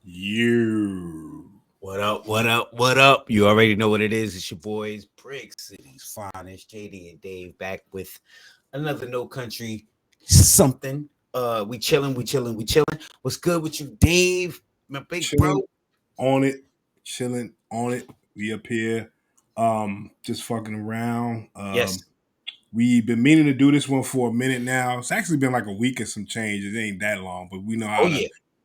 You. What up? What up? What up? You already know what it is. It's your boys, Brick City's finest, JD and Dave, back with another No Country something. We chilling. What's good with you, Dave? My big Chilling bro. on it. Chilling on it. We up here. Just fucking around. Yes. We've been meaning to do this one for a minute now. It's actually been like a week and some change. It ain't that long, but we know how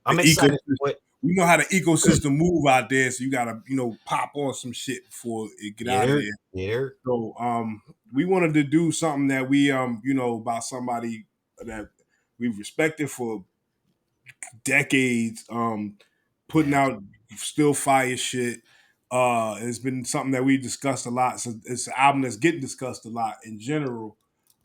I'm the excited ecosystem. for it. We know how the ecosystem move out there, so you gotta, pop on some shit before it get out of there. Yeah. So we wanted to do something that we about somebody that we've respected for decades, putting out still fire shit. It's been something that we discussed a lot. So it's an album that's getting discussed a lot in general.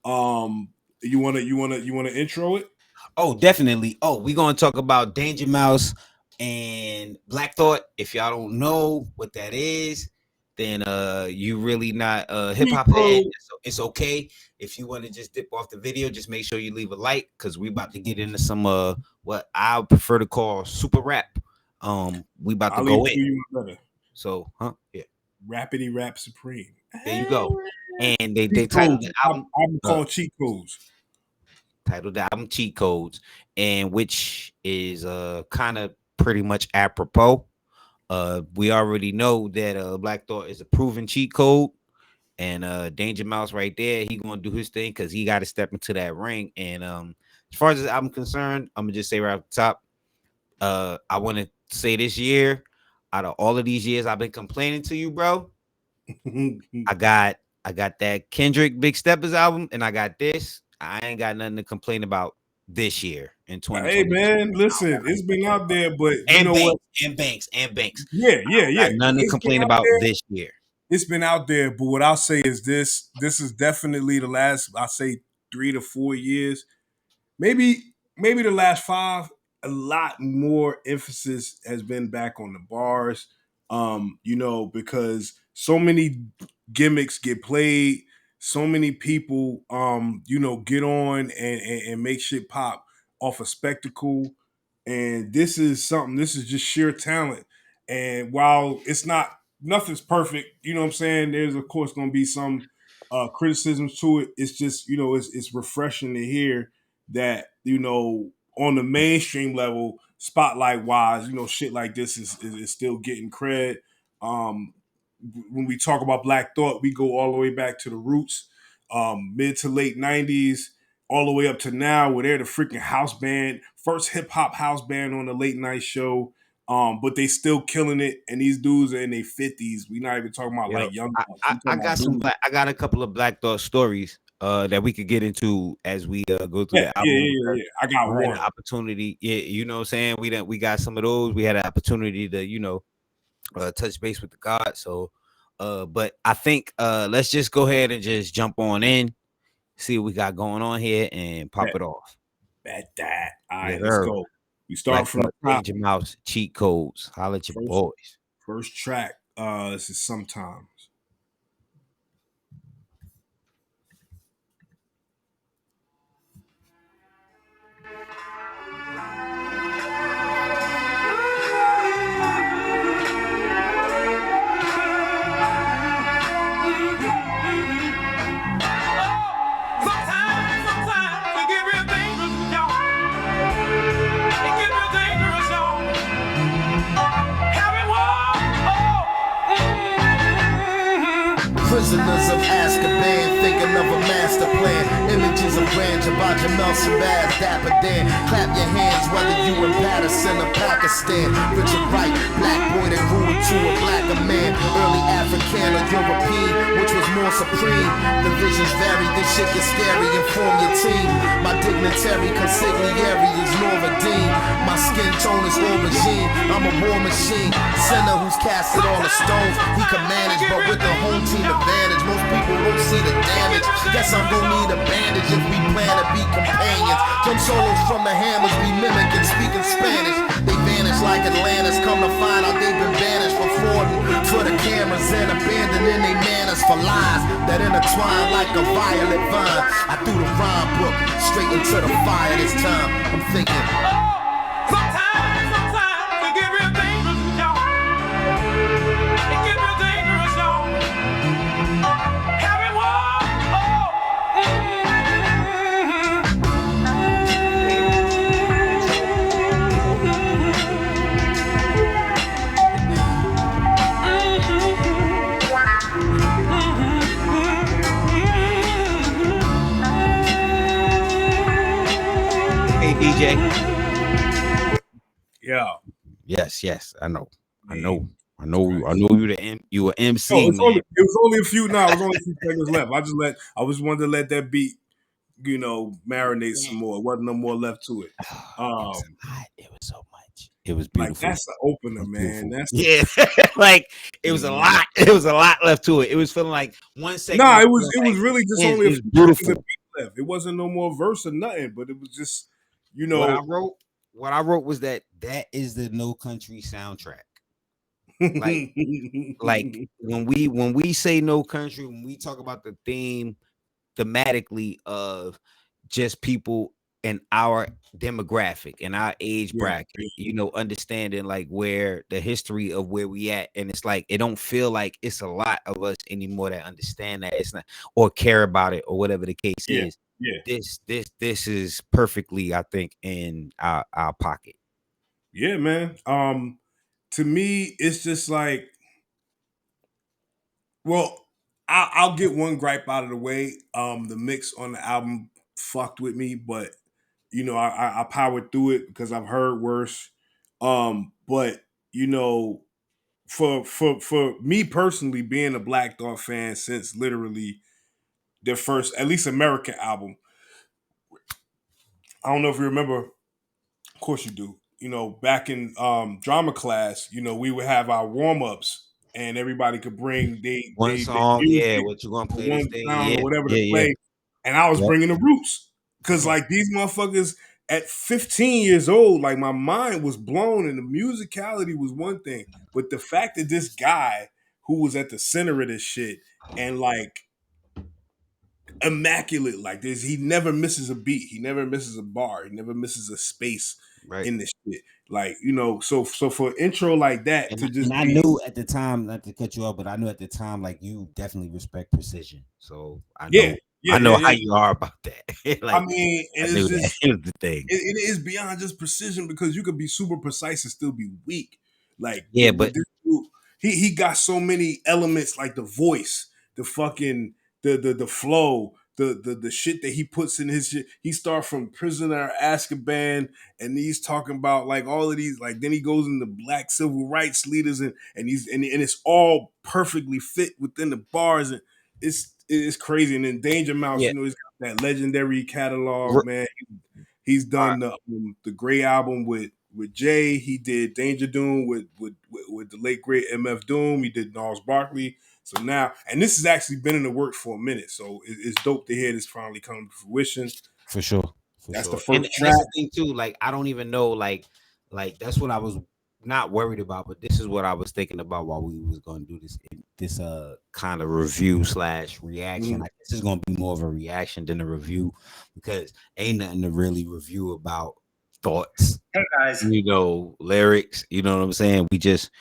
You wanna intro it? Oh, definitely. Oh, we're gonna talk about Danger Mouse and Black Thought. If y'all don't know what that is, then you really not hip hop head. It's okay. If you want to just dip off the video, just make sure you leave a like, because we about to get into some what I prefer to call super rap. We about to go in. So, yeah. Rappity Rap Supreme. There you go. And they titled the album called Cheat Codes. Titled the album Cheat Codes, and which is kind of pretty much apropos. We already know that Black Thought is a proven cheat code, and Danger Mouse right there, he gonna do his thing because he got to step into that ring. And as far as this album concerned, I'm gonna just say right off the top, I want to say this year, out of all of these years I've been complaining to you, bro, I got that Kendrick Big Steppers album, and I got this. I ain't got nothing to complain about this year in 2020. Hey man, listen, it's been out there, but Banks. Yeah. Nothing to complain about this year. It's been out there, but what I'll say is this is definitely the last, I say 3 to 4 years, maybe the last 5, a lot more emphasis has been back on the bars, because so many gimmicks get played, so many people, get on and make shit pop off a spectacle. And this is just sheer talent. And while nothing's perfect, you know what I'm saying? There's of course going to be some criticisms to it. It's just, it's refreshing to hear that, on the mainstream level, spotlight wise, shit like this is still getting cred. When we talk about Black Thought, we go all the way back to the roots, mid to late 90s, all the way up to now, where they're the freaking house band, first hip hop house band on the late night show. But they still killing it, and these dudes are in their 50s. We're not even talking about like young. I got a couple of Black Thought stories that we could get into as we go through the album. Yeah. I got one opportunity. Yeah, you know what I'm saying? We got some of those. We had an opportunity to, touch base with the God. So but I think let's just go ahead and just jump on in, see what we got going on here, and pop it off. Bet that. All right, let's go. We start from the top. Danger Mouse, Cheat Codes. Holla at your boys. First track, this is Sometimes. Prisoners of Azkaban, thinking of a master plan. Images of grandeur by Jamel Shabazz, Dapper Dan. Clap your hands whether you in Patterson or Pakistan. Richard Wright, black boy that ruled to a blacker man. Early African or European, which was more supreme. The visions vary, this shit gets scary. Inform your team. My dignitary consigliere is Noradine. My skin tone is aubergine. I'm a war machine. Sinner who's casted all the stones. He can manage, but with the home team advantage, most people won't see the damage. Guess I'm gonna need a bandage if we plan to be companions. Drum solos from the hammers be mimicking, speaking Spanish. They vanish like Atlantis, come to find out they've been banished for frauding for the cameras and abandoning their manners for lies that intertwine like a violet vine. I threw the rhyme book straight into the fire this time. I'm thinking, sometimes we get real. Yeah. Yes. I know. Man. You were No, MC, man. it was only a few. No, it was only a few seconds left. I just wanted to let that beat, marinate some more. It wasn't no more left to it. It was a lot. It was so much. It was Like beautiful. that's the opener, man. That's like it was a lot. It was a lot left to it. It was feeling like 1 second. Nah, it was really just only a few beautiful. seconds of beat left. It wasn't no more verse or nothing, but it was just, What I wrote was that is the No Country soundtrack. like when we say No Country, when we talk about the thematically of just people in our demographic and our age bracket, understanding like where the history of where we at, and it's like it don't feel like it's a lot of us anymore that understand that it's not or care about it or whatever the case is. This is perfectly, I think, in our pocket. Yeah, man. To me, it's just like, well, I'll get one gripe out of the way. The mix on the album fucked with me, but I powered through it because I've heard worse. But for me personally, being a Black Thought fan since literally their first, at least American album, I don't know if you remember. Of course you do. Back in drama class, we would have our warm-ups and everybody could bring one song, music, what you gonna play one this day, sound or whatever to play. And I was bringing the roots. Cause like these motherfuckers at 15 years old, like my mind was blown and the musicality was one thing. But the fact that this guy who was at the center of this shit and like immaculate like this, he never misses a beat, he never misses a bar, he never misses a space in this shit. Like, so for an intro like that I knew at the time, not to cut you off, but I knew at the time like you definitely respect precision. So I know how you are about that. Like, I mean, and it's just the thing. It is beyond just precision because you could be super precise and still be weak. Like, but this dude, he got so many elements, like the voice, the fucking the flow, the shit that he puts in his shit. He starts from Prisoner Azkaban, and he's talking about like all of these. Like then he goes into Black civil rights leaders, and it's all perfectly fit within the bars, and it's crazy. And then Danger Mouse, he's got that legendary catalog, man. He's done the Gray album with Jay. He did Danger Doom with the late great MF Doom. He did Gnarls Barkley. So now, and this has actually been in the works for a minute. So it's dope to hear this finally come to fruition. For sure. That's the first and track. That's the thing too. Like I don't even know. Like that's what I was not worried about, but this is what I was thinking about while we was going to do this kind of review / reaction. Like this is going to be more of a reaction than a review because ain't nothing to really review about thoughts. Hey guys, lyrics. You know what I'm saying? We just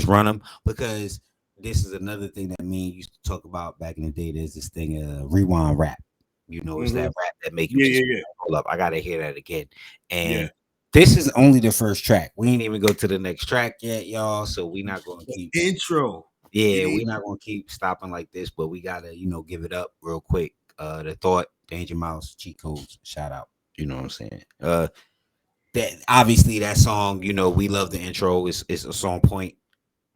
run them because this is another thing that me and used to talk about back in the day. There's this thing, rewind rap. It's that rap that make you hold up. I gotta hear that again. And this is only the first track. We ain't even go to the next track yet, y'all. So we're not gonna keep intro. Yeah, we're not gonna keep stopping like this, but we gotta, give it up real quick. The Thought, Danger Mouse, Cheat Codes, shout out. You know what I'm saying? That obviously that song, we love the intro. It's a song point.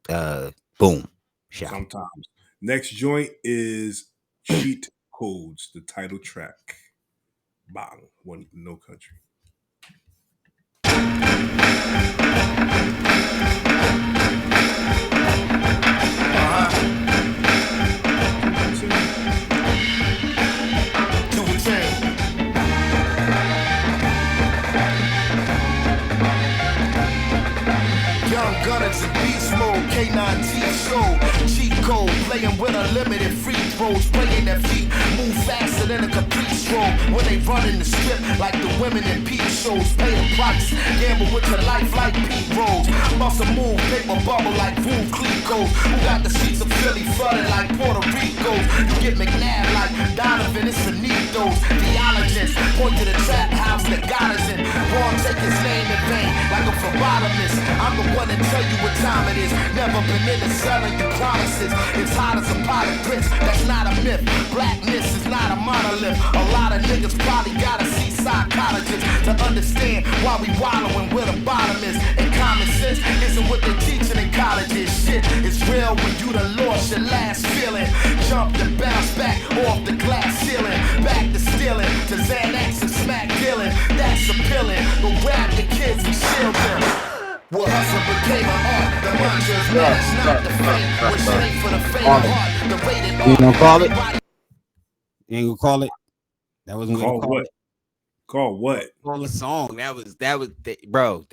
Boom. Shout. Sometimes. Next joint is Cheat Codes, the title track. Bang. One No Country. Gunners and beast mode, K9T show, cheat code, playing with unlimited free throws, playing their feet, move faster than a complete stroll, when they run in the strip like the women in peep shows, pay the price, gamble with your life like Pete Rose, muscle move, paper bubble like Voom Clicos, who got the streets of Philly flooded like Puerto Rico, you get McNabb like Donovan, it's Finitos, theologists, point to the trap house that got us in, won't take his name in vain, like a phlebotomist, I'm the one that tell you what time it is. Never been into selling you promises. It's hot as a pot of grits. That's not a myth. Blackness is not a monolith. A lot of niggas probably gotta see psychologists to understand why we wallowing where the bottom is. And intelligence isn't what they're teaching in colleges. Shit is real when you done lost your last feeling. Jump and bounce back off the glass ceiling. Back to stealing, to Xanax and smack dealing. That's appealing, but grab the kids and shield them. Well, hustle became an art. The mantras, man, it's not the fame. We're straight for the faint heart. The rated R. You gonna call it? You ain't gonna call it? That wasn't gonna Call call what? it. Call what? Call a song. That was bro.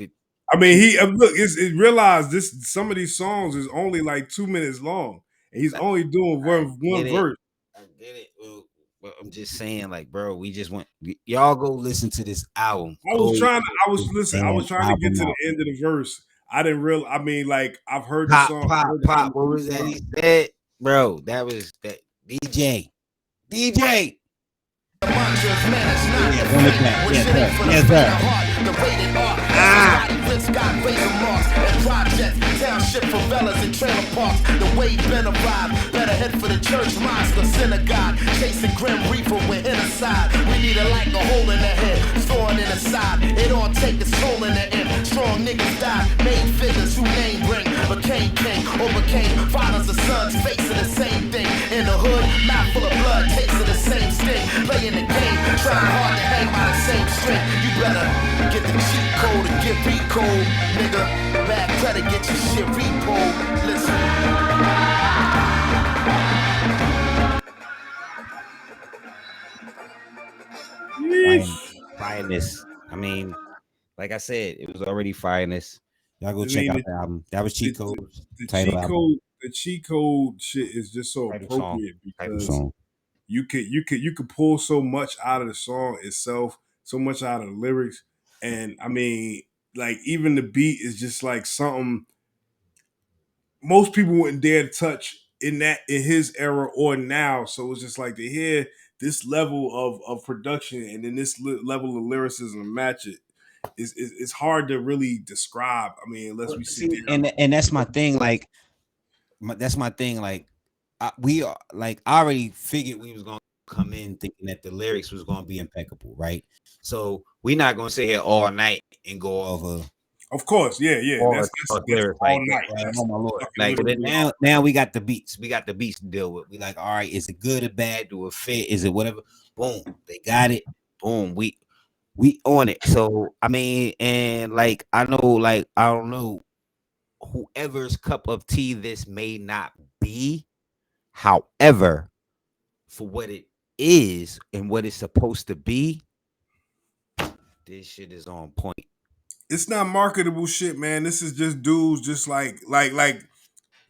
I mean, he look. Realize this. Some of these songs is only like 2 minutes long, and he's only doing one verse. I get it. Well, I'm just saying, like, bro, we just went. Y'all go listen to this album. I was trying Damn to get album to out. the end of the verse. I didn't real. I mean, like I've heard the Pop, song. pop, heard the pop. album What was that before. he said, bro? That was that DJ. DJ. Township favelas and trailer parks. The way been arrived. Better head for the church, mosque, or synagogue. Chasing grim reaper with inside. We need a like a hole in the head, thorn in the side. It all take its soul in the end. Strong niggas die, made figures who name bring. Became king or became fathers or sons, facing the same thing. In the hood, mouth full of blood, tasting the same sting. Playing the game, trying hard to hang by the same string. You better get the cheat code and get recode, nigga. Bad credit, get your shit repo. Listen. Fireness. I mean, like I said, it was already fireness. Y'all go check out the album. That was Cheat Code. The cheat code shit is just so appropriate because you could pull so much out of the song itself, so much out of the lyrics, and I mean, like even the beat is just like something most people wouldn't dare to touch in his era or now. So it's just like to hear this level of production and then this level of lyricism and match it. It's hard to really describe. I mean, unless we sit there. And that's my thing. Like, that's my thing. Like, we are like I already figured we was gonna come in thinking that the lyrics was gonna be impeccable, right? So we're not gonna sit here all night and go over. Of course, yeah. That's lyrics all like night. oh my lord! Like, but now we got the beats. We got the beats to deal with. We like, all right, is it good or bad? Do it fit? Is it whatever? Boom, they got it. Boom, we on it. So I mean, and like I know, like I don't know, whoever's cup of tea this may not be. However, for what it is and what it's supposed to be, this shit is on point. It's not marketable shit, man. This is just dudes, just like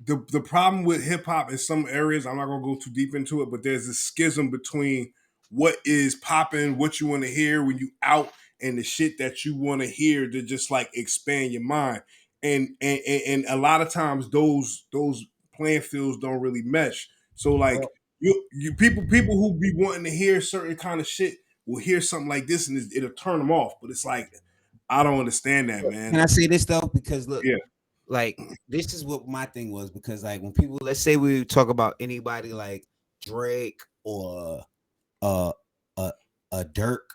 the problem with hip hop in some areas. I'm not gonna go too deep into it, but there's a schism between what is popping, what you want to hear when you out, and the shit that you want to hear to just like expand your mind. And a lot of times those playing fields don't really mesh. So like you people who be wanting to hear certain kind of shit will hear something like this and it'll turn them off. But it's like I don't understand that, man. Can I say this though? Because look, yeah, like this is what my thing was. Because like when people, let's say we talk about anybody like Drake or a Dirk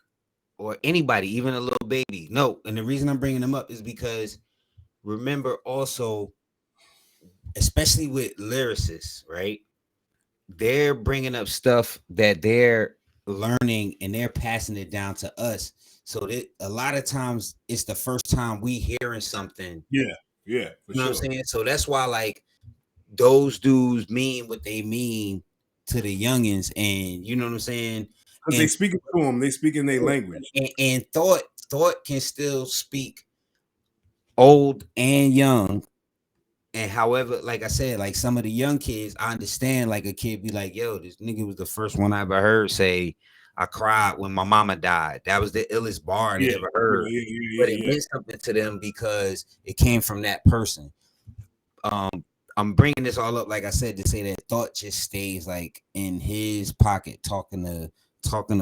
or anybody, even a little baby. No, and the reason I'm bringing them up is because remember also, especially with lyricists, right? They're bringing up stuff that they're learning and they're passing it down to us. So that a lot of times it's the first time we hearing something. Yeah, you know what I'm saying? So that's why like those dudes mean what they mean to the youngins, and you know what I'm saying? Because they speak to them, they speak in their language. And thought can still speak old and young. And however, like I said, like some of the young kids, I understand like a kid be like, yo, this nigga was the first one I ever heard say, I cried when my mama died. That was the illest bar they ever heard. But it meant something to them because it came from that person. I'm bringing this all up, like I said, to say that thought just stays like in his pocket, talking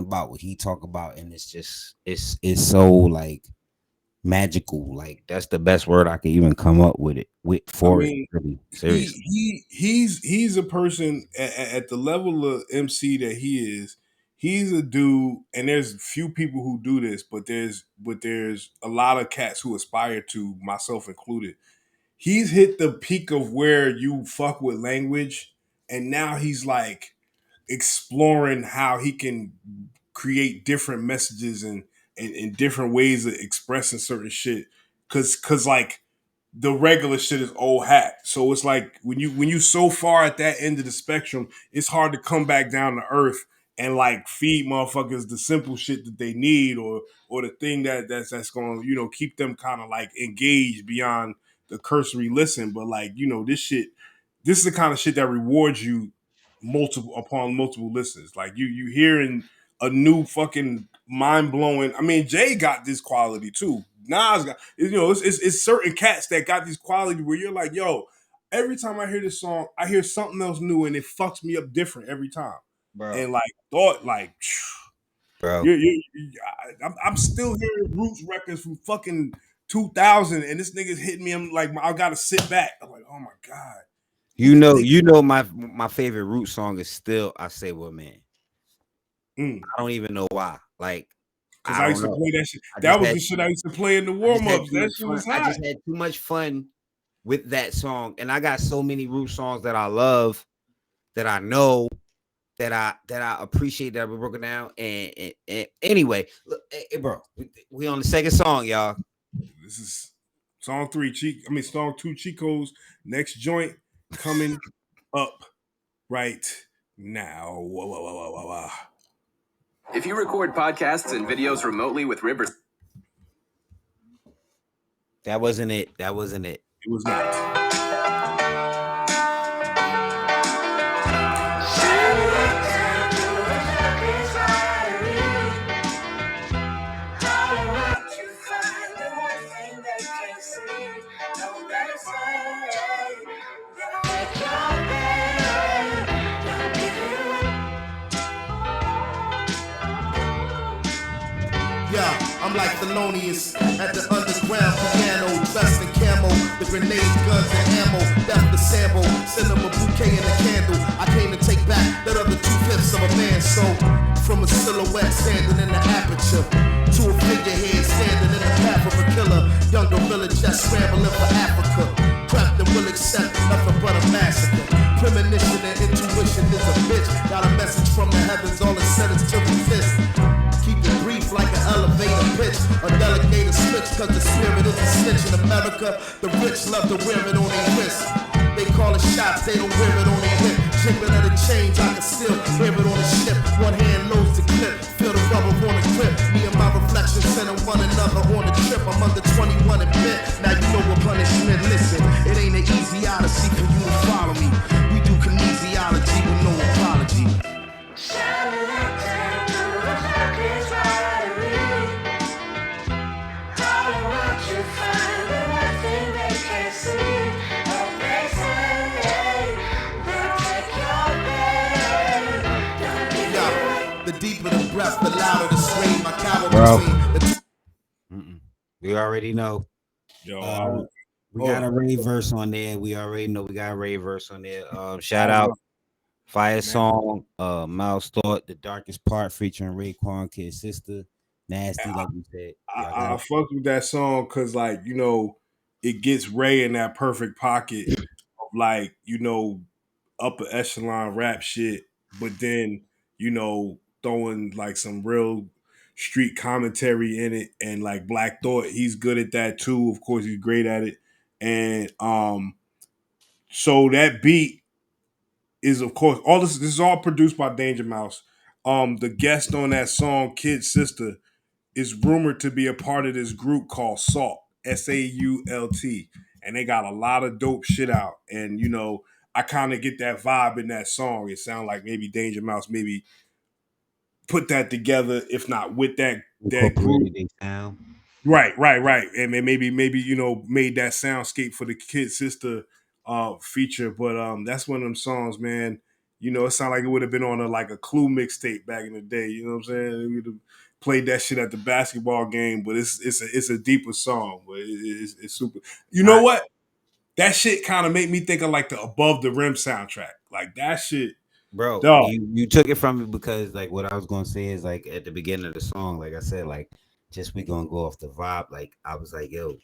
about what he talk about, and it's just it's so like magical. Like that's the best word I could even come up with it with for it. Really, seriously. He's a person at the level of MC that he is. He's a dude, and there's few people who do this, but there's a lot of cats who aspire to, myself included. he's hit the peak of where you fuck with language, and now he's like exploring how he can create different messages and different ways of expressing certain shit. Cause like the regular shit is old hat. So it's like when you so far at that end of the spectrum, it's hard to come back down to earth and like feed motherfuckers the simple shit that they need or the thing that's gonna, you know, keep them kind of like engaged beyond the cursory listen. But like, you know, this is the kind of shit that rewards you multiple listens. Like you hearing a new fucking mind blowing. I mean, Jay got this quality too. Nas got, you know, it's certain cats that got this quality where you're like, yo, every time I hear this song, I hear something else new and it fucks me up different every time. bro. And like thought, like, Bro, I'm still hearing Roots records from fucking 2000, and this nigga's hitting me. I'm like, I gotta sit back. I'm like, oh my god. you know, my favorite root song is still "I Say What Man." I don't even know why. Like, Because I I don't used to know. play that shit. I That just was had the shit I used to play in the I just warm had ups. too That much shit fun. was I hot. just had too much fun with that song, and I got so many root songs that I love, that I know, that I appreciate, that we're broken down. And anyway, look, hey, bro, we on the second song, y'all. This is song 2 Chico's next joint coming up right now. Wah, wah, wah, wah, wah, wah. If you record podcasts and videos remotely with Rivers, That wasn't it. That wasn't it. It was not. Yeah, I'm like Thelonious at the underground piano, dressed in camo, the grenades, guns, and ammo, death to sample, send them a bouquet and a candle. I came to take back that other 2/5 of a man's soul, from a silhouette standing in the aperture to a figurehead standing in the path of a killer. Young gorilla just scrambling for Africa, prepped and will accept nothing but a massacre. Premonition and intuition is a bitch, got a message from the heavens, all it said is to resist. Keep it brief like an elevator pitch, a delegator switch, cause the spirit is a snitch in America. The rich love to wear it on their wrist. They call it shots, they don't wear it on their hip. Jiggling of the chains, I can still hear it on the ship. One hand loads the clip, feel the rubber on the grip. Me and my reflection sending one another on the trip. I'm under 21 and bit, now you know what punishment. Listen, it ain't an easy odyssey for you to follow me. We do kinesiology with no apology. The deeper the breath, the louder the scream. My coward between the We already know. Yo, We got a Ray verse on there. We already know we got a Ray verse on there. Shout out Fire Song, Mouse Thought, The Darkest Part featuring Raekwon, Kid Sister, Nasty, like you said. I fucked with that song because, like, you know, it gets Ray in that perfect pocket of, like, you know, upper echelon rap shit, but then, you know, throwing like some real street commentary in it. And like Black Thought, he's good at that too. Of course, he's great at it. And so that beat is, of course, all this is all produced by Danger Mouse. The guest on that song, Kid Sister, is rumored to be a part of this group called Salt, SAULT, and they got a lot of dope shit out. And you know, I kind of get that vibe in that song. It sounds like maybe Danger Mouse maybe put that together, if not with that group. Right, and maybe you know made that soundscape for the Kid Sister feature. But that's one of them songs, man. You know, it sounded like it would have been on a Clue mixtape back in the day. You know what I'm saying? We'd have played that shit at the basketball game. But it's a deeper song, but it's super. You know what? That shit kind of made me think of like the Above the Rim soundtrack. Like that shit, bro. dog. You took it from me because like what I was gonna say is like at the beginning of the song, like I said, like just we gonna go off the vibe. Like I was like, yo,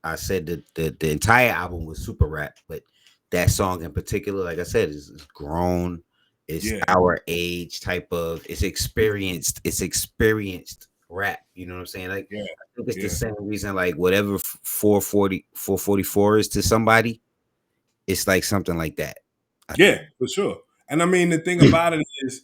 I said that the entire album was super rap, but that song in particular, like I said, is grown. It's Yeah, our age type of. It's experienced. It's experienced rap. You know what I'm saying? Like yeah, I think it's the yeah, same reason. Like whatever 444 is to somebody, it's like something like that. I yeah, think. for sure. And I mean, the thing about it is,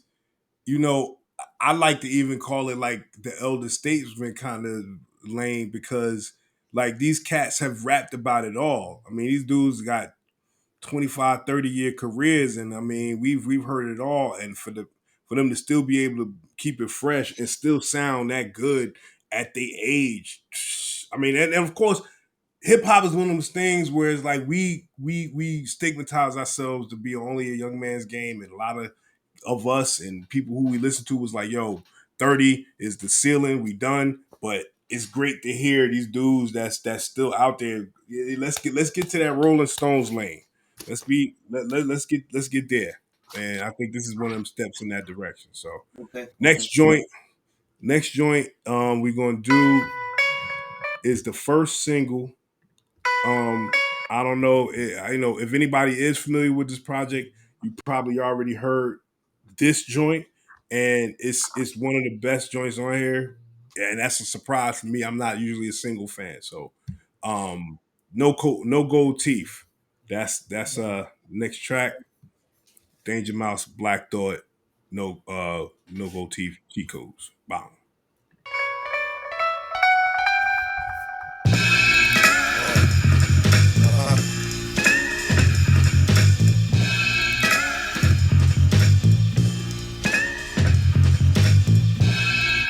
you know, I like to even call it like the elder statesman kind of lane because like these cats have rapped about it all. I mean, these dudes got 25, 30-year careers, and I mean, we've heard it all. And for them to still be able to keep it fresh and still sound that good at their age, I mean, and of course, hip hop is one of those things where it's like we stigmatize ourselves to be only a young man's game, and a lot of us and people who we listen to was like, yo, 30 is the ceiling, we done. But it's great to hear these dudes that's still out there. Let's get to that Rolling Stones lane. Let's get there. And I think this is one of them steps in that direction. So Okay. next joint, we're gonna do is the first single. Um, I don't know. You know, if anybody is familiar with this project, you probably already heard this joint, and it's one of the best joints on here, and that's a surprise for me. I'm not usually a single fan, so no gold teeth. That's next track. Danger Mouse, Black Thought, no gold teeth, cheat codes. Bang.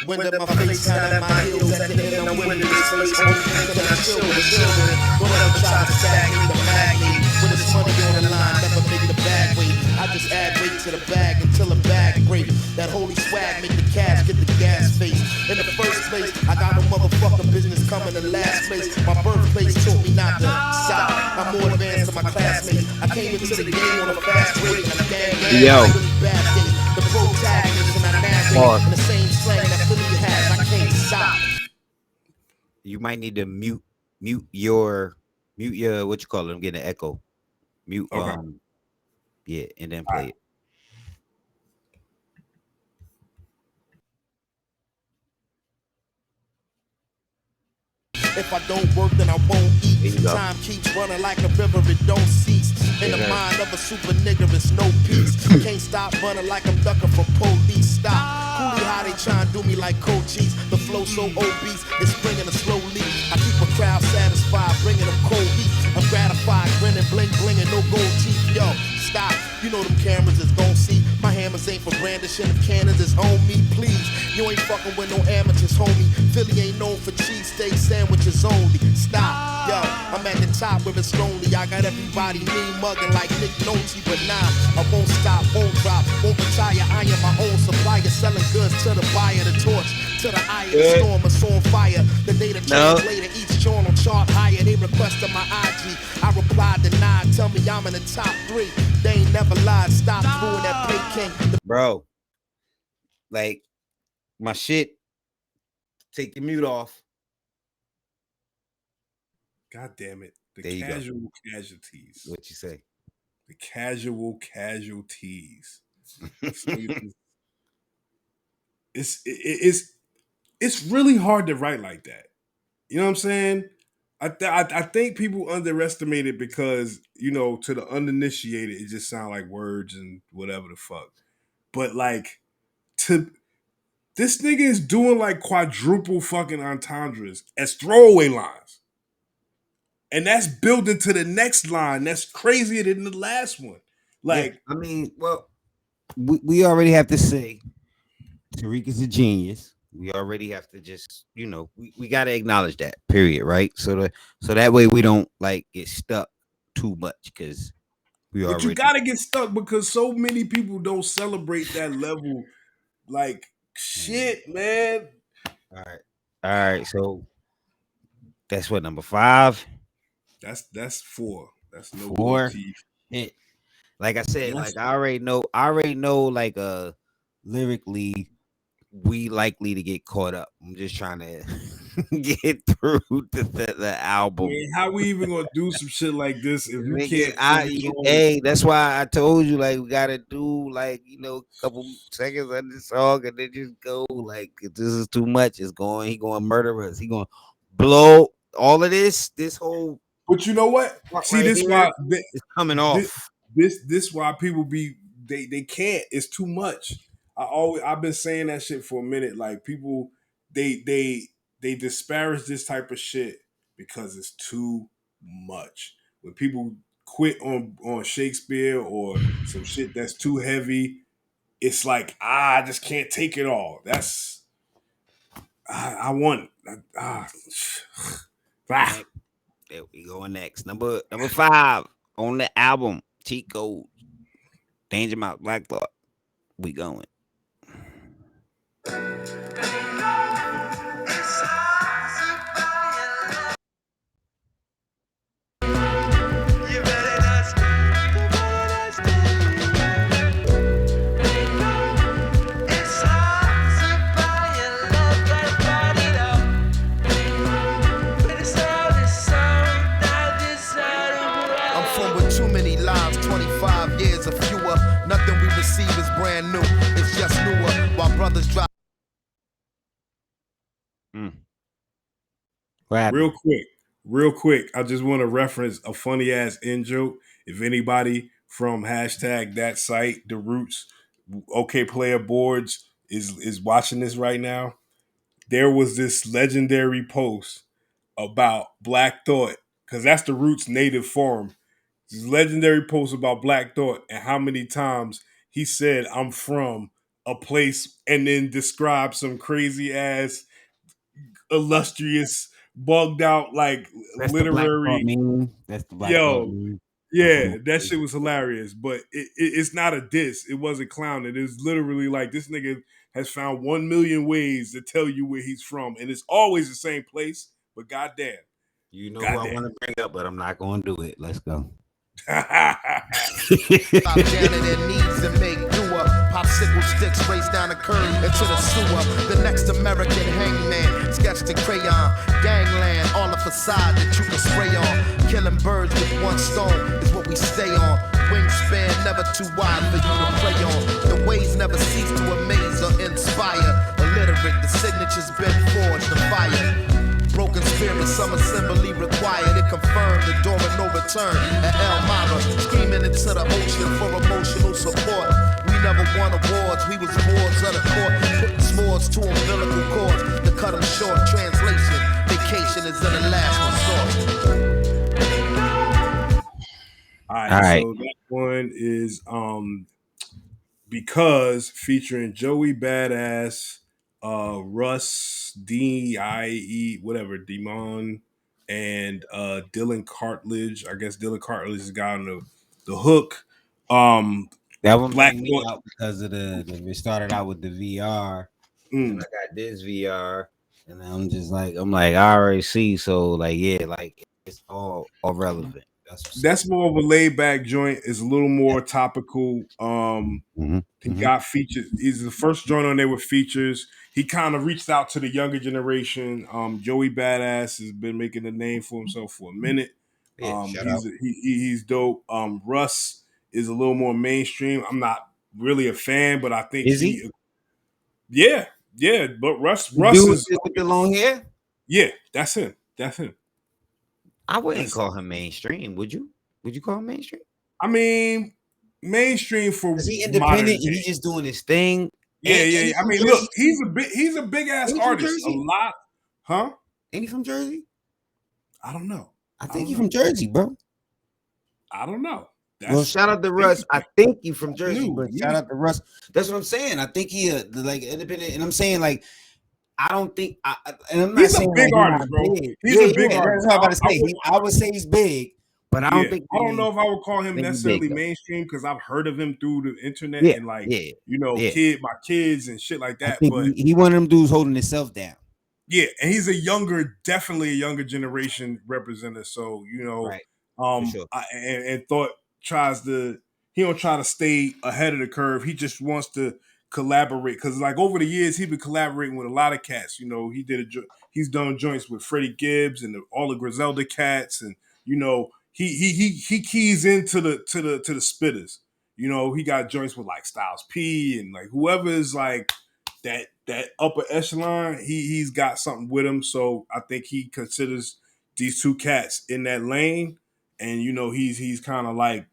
Wind up my face, down at my heels, at the end I'm winning this place. Only thing that I chill with children. Don't ever try to stag me, the mag me. With this money on the line, never make the bag wait. I just add weight to the bag until the bag break. That holy swag make the cash get the gas face. In the first place, I got no motherfucking business coming in last place. My birthplace taught me not to stop. I'm more advanced than my classmates. I came into the game on a fast break. And I'm gang Yo. bad day. The protagonist and I navigate in the same slang that Philly has. I can't stop. You might need to mute your what you call it. I'm getting an echo. Mute Okay. yeah, and then play it. If I don't work, then I won't There eat. you go. Time keeps running like a river, it don't cease. In the mind of a super nigga, it's no peace. Can't stop running like I'm ducking from police. Stop. Coolie how they tryna do me like coaches. The flow so obese, it's bringing a slow leak. I keep a crowd satisfied, bringing them cold heat. I'm gratified, grinning, bling, blinging, no gold teeth. Yo, stop. You know them cameras is gon' see. My hammers ain't for brandishing. If cannons is on me, please. You ain't fucking with no amateurs, homie. Philly ain't known for cheesesteak sandwiches only. Stop, yo. I'm at the top where it's lonely. I got everybody mean mugging like Nick Nolte, but nah, I won't stop, won't drop, won't retire. I am my own supplier, selling goods to the buyer, the torch to the eye of the storm. It's on fire. The data translator, each journal chart higher. They requested my IG. I replied denied. Tell me I'm in the top 3. They ain't never lied. Stop doing that pay king. Bro, like my shit, take the mute off. God damn it. The There you go. casual casualties. What you say? The casual casualties. It's really hard to write like that. You know what I'm saying? I think people underestimate it because, you know, to the uninitiated, it just sounds like words and whatever the fuck. But like to this nigga is doing like quadruple fucking entendres as throwaway lines. And that's built into the next line. That's crazier than the last one. Like, Yeah, I mean, well, we already have to say Tariq is a genius. We already have to just, you know, we got to acknowledge that, period, right? So that way we don't like get stuck too much because we but you already. gotta get stuck because so many people don't celebrate that level. Like, shit, man. All right. So that's what number 5. That's 4. That's no 4. gold teeth. Yeah. Like I said, That's like I already know like lyrically we likely to get caught up. I'm just trying to get through the album. Man, how we even gonna do some shit like this if you can't finish on? Hey, that's why I told you like we gotta do like a couple seconds of the song and then just go like if this is too much. He gonna murder us. He gonna blow all of this whole But you know what? part See, right this here why is coming this, off. this why people be they can't. It's too much. I've been saying that shit for a minute. Like people they disparage this type of shit because it's too much. When people quit on Shakespeare or some shit that's too heavy, it's like I just can't take it all. That's I want Next. There we go. Next number 5 on the album. Cheat Code. Danger Mouse. Black Thought. We going. Nothing we receive is brand new. It's just newer while brothers drop. Real quick, I just want to reference a funny ass in joke. If anybody from hashtag that site, the Roots, OK Player Boards is watching this right now, there was this legendary post about Black Thought because that's the Roots native form. This legendary post about Black Thought and how many times he said I'm from a place and then described some crazy ass illustrious bugged out like That's literary the Black Thought meme. That's the Black Thought yo meme. yeah, that shit was hilarious, but it's not a diss. It wasn't clowning. It was literally like this nigga has found 1 million ways to tell you where he's from, and it's always the same place. But goddamn, You know who I want to bring up, but I'm not going to do it. Let's go. Stop down to their knees and make doer. Popsicle sticks race down the curb into the sewer. The next American hangman, sketched in crayon. Gangland, all the facade that you can spray on. Killing birds with one stone is what we stay on. Wingspan never too wide for you to play on. The ways never cease to amaze or inspire. Illiterate, the signature's been forged in fire. Broken spirit, some assembly required. It confirmed the door of no return at Elmira. Screaming into the ocean for emotional support. We never won awards, we was wards of the court. Putting swords to umbilical cords to cut them short. Translation, vacation is in the last resort. All right, so that one is Because featuring Joey Badass, Russ D.I.E. whatever, Demon, and Dylan Cartledge. I guess Dylan Cartledge has gotten the hook. That one Black me out because of it started out with the VR. And I got this VR, and I'm like, I already see. So like, yeah, like it's all relevant. That's more of a laid back joint. It's a little more topical. He got features. He's the first joint on there with features. He kind of reached out to the younger generation. Joey Badass has been making a name for himself for a minute. He's dope. Russ is a little more mainstream. I'm not really a fan, but I think he? Yeah. But Russ is with the long hair. Yeah, that's him. I wouldn't call him mainstream. Would you? Would you call him mainstream? I mean, mainstream for is he independent? And he's just doing his thing. Yeah. I mean, look, he's a big ass artist. A lot, huh? Ain't he from Jersey? I don't know. I think he's from Jersey, bro. I don't know. Well, shout out to Russ. I think he's from Jersey, but shout out to Russ. That's what I'm saying. I think he like independent, and I'm saying like I don't think. And I'm not he's saying a big artist, bro. He's a big artist. That's what I'm about to say. I would say he's big, but I don't think. I don't know if I would call him necessarily mainstream because I've heard of him through the internet and like my kids and shit like that. But he one of them dudes holding himself down. Yeah, and he's definitely a younger generation representative. So and Thought he don't try to stay ahead of the curve. He just wants to collaborate, because like over the years he's been collaborating with a lot of cats. You know, he's done joints with Freddie Gibbs and all the Griselda cats, and you know he keys into the spitters. You know, he got joints with like Styles P and like whoever is like that upper echelon. He's got something with him, so I think he considers these two cats in that lane, and you know he's kind of like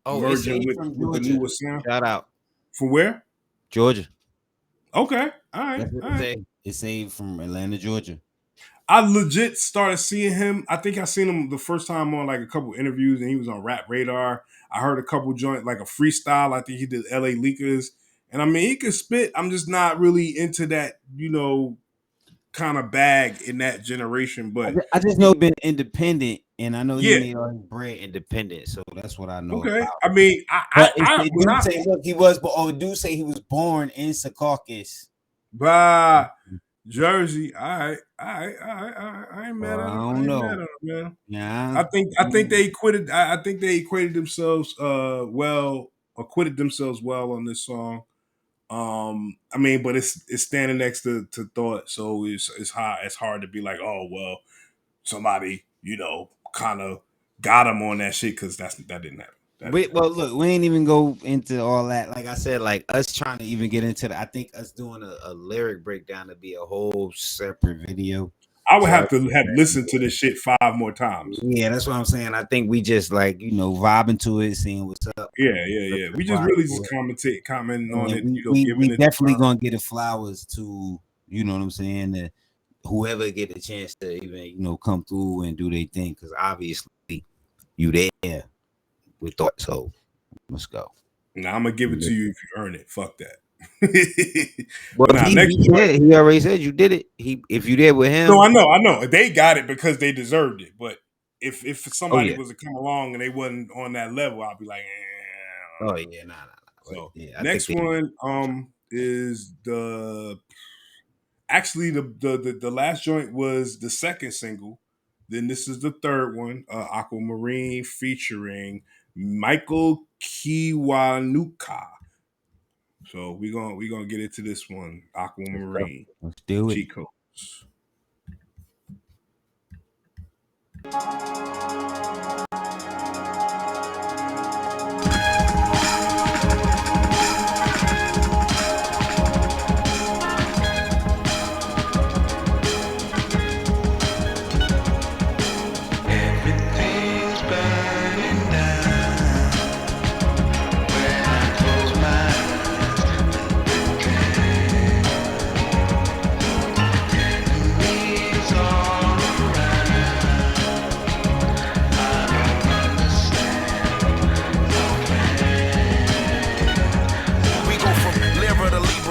merging with the newer sound. Shout out From where? Georgia. Okay, all right, That's what all right. It's saved from Atlanta, Georgia. I legit started seeing him. I think I seen him the first time on like a couple interviews, and he was on Rap Radar. I heard a couple joint like a freestyle. I think he did LA Leakers, and I mean he could spit. I'm just not really into that, you know, kind of bag in that generation. But I just know he's been independent, and I know he yeah, made all his bread independent, so that's what I know. okay. About. I mean, But they do say, look, he was, do say he was born in Secaucus. Bah, Jersey. All right. I ain't mad at him. I don't know, mad at him, man. Yeah, I think they equated. I think they equated themselves acquitted themselves well on this song. I mean, but it's standing next to Thought, so it's hard to be like, oh well, somebody, you know, kind of got him on that shit, because that didn't happen. Well, look, we ain't even go into all that. Like I said, like us trying to even get into that. I think us doing a lyric breakdown to be a whole separate video. I would have to have listened to this shit 5 more times. Yeah, that's what I'm saying. I think we just like, you know, vibing to it, seeing what's up. Yeah. We just really just commenting on it. You know, we definitely gonna get the flowers to, you know what I'm saying, that whoever get a chance to even, you know, come through and do their thing, because obviously you there with Thought. So let's go. Now I'm gonna give it to you if you earn it. Fuck that. Well, he already said you did it. If you did with him. No, I know. They got it because they deserved it. But if somebody was to come along and they wasn't on that level, I'd be like, oh yeah, nah. So next one is the last joint was the second single. Then this is the third one, Aquamarine featuring Michael Kiwanuka. So we gonna get into this one, Aquamarine. Let's do it. Cheat codes.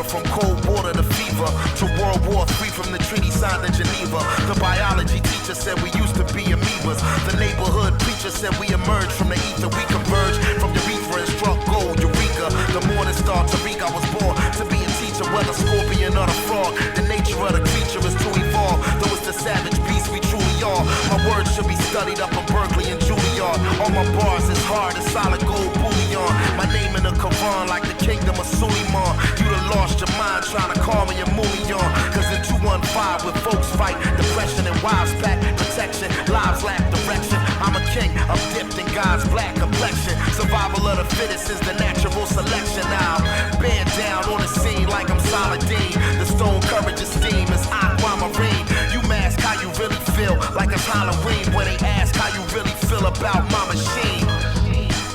From cold water to fever, to World War III, from the treaty signed in Geneva. The biology teacher said we used to be amoebas. The neighborhood preacher said we emerged from the ether. We converged from urethra and struck gold, Eureka. The morning star Tariq, I was born to be a teacher, whether scorpion or the frog. The nature of the creature is to evolve. Though it's the savage beast we truly are. My words should be studied up in Berkeley and Juilliard. All my bars is hard as solid gold bullion. My name in the Quran like the kingdom of Suleiman. You done lost your mind trying to call me a movie on. Cause in 215 with folks fight depression and wives pack protection. Lives lack direction. I'm a king, I'm dipped in God's black complexion. Survival of the fittest is the natural selection. Now bear down on the scene like I'm Saladin. The stone courage esteem is Aquamarine. You mask how you really feel like it's Halloween when they ask how you really feel about my machine.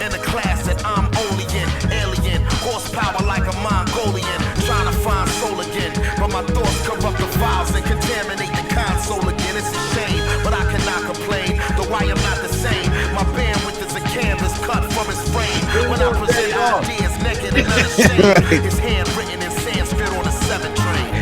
In the class that I'm only in, alien, horsepower like a Mongolian, trying to find soul again, but my thoughts corrupt the files and contaminate the console again. It's a shame, but I cannot complain, though I am not the same. My bandwidth is a canvas cut from his frame. When I present ideas naked and unashamed, his handwritten in Sanskrit on the 7 train.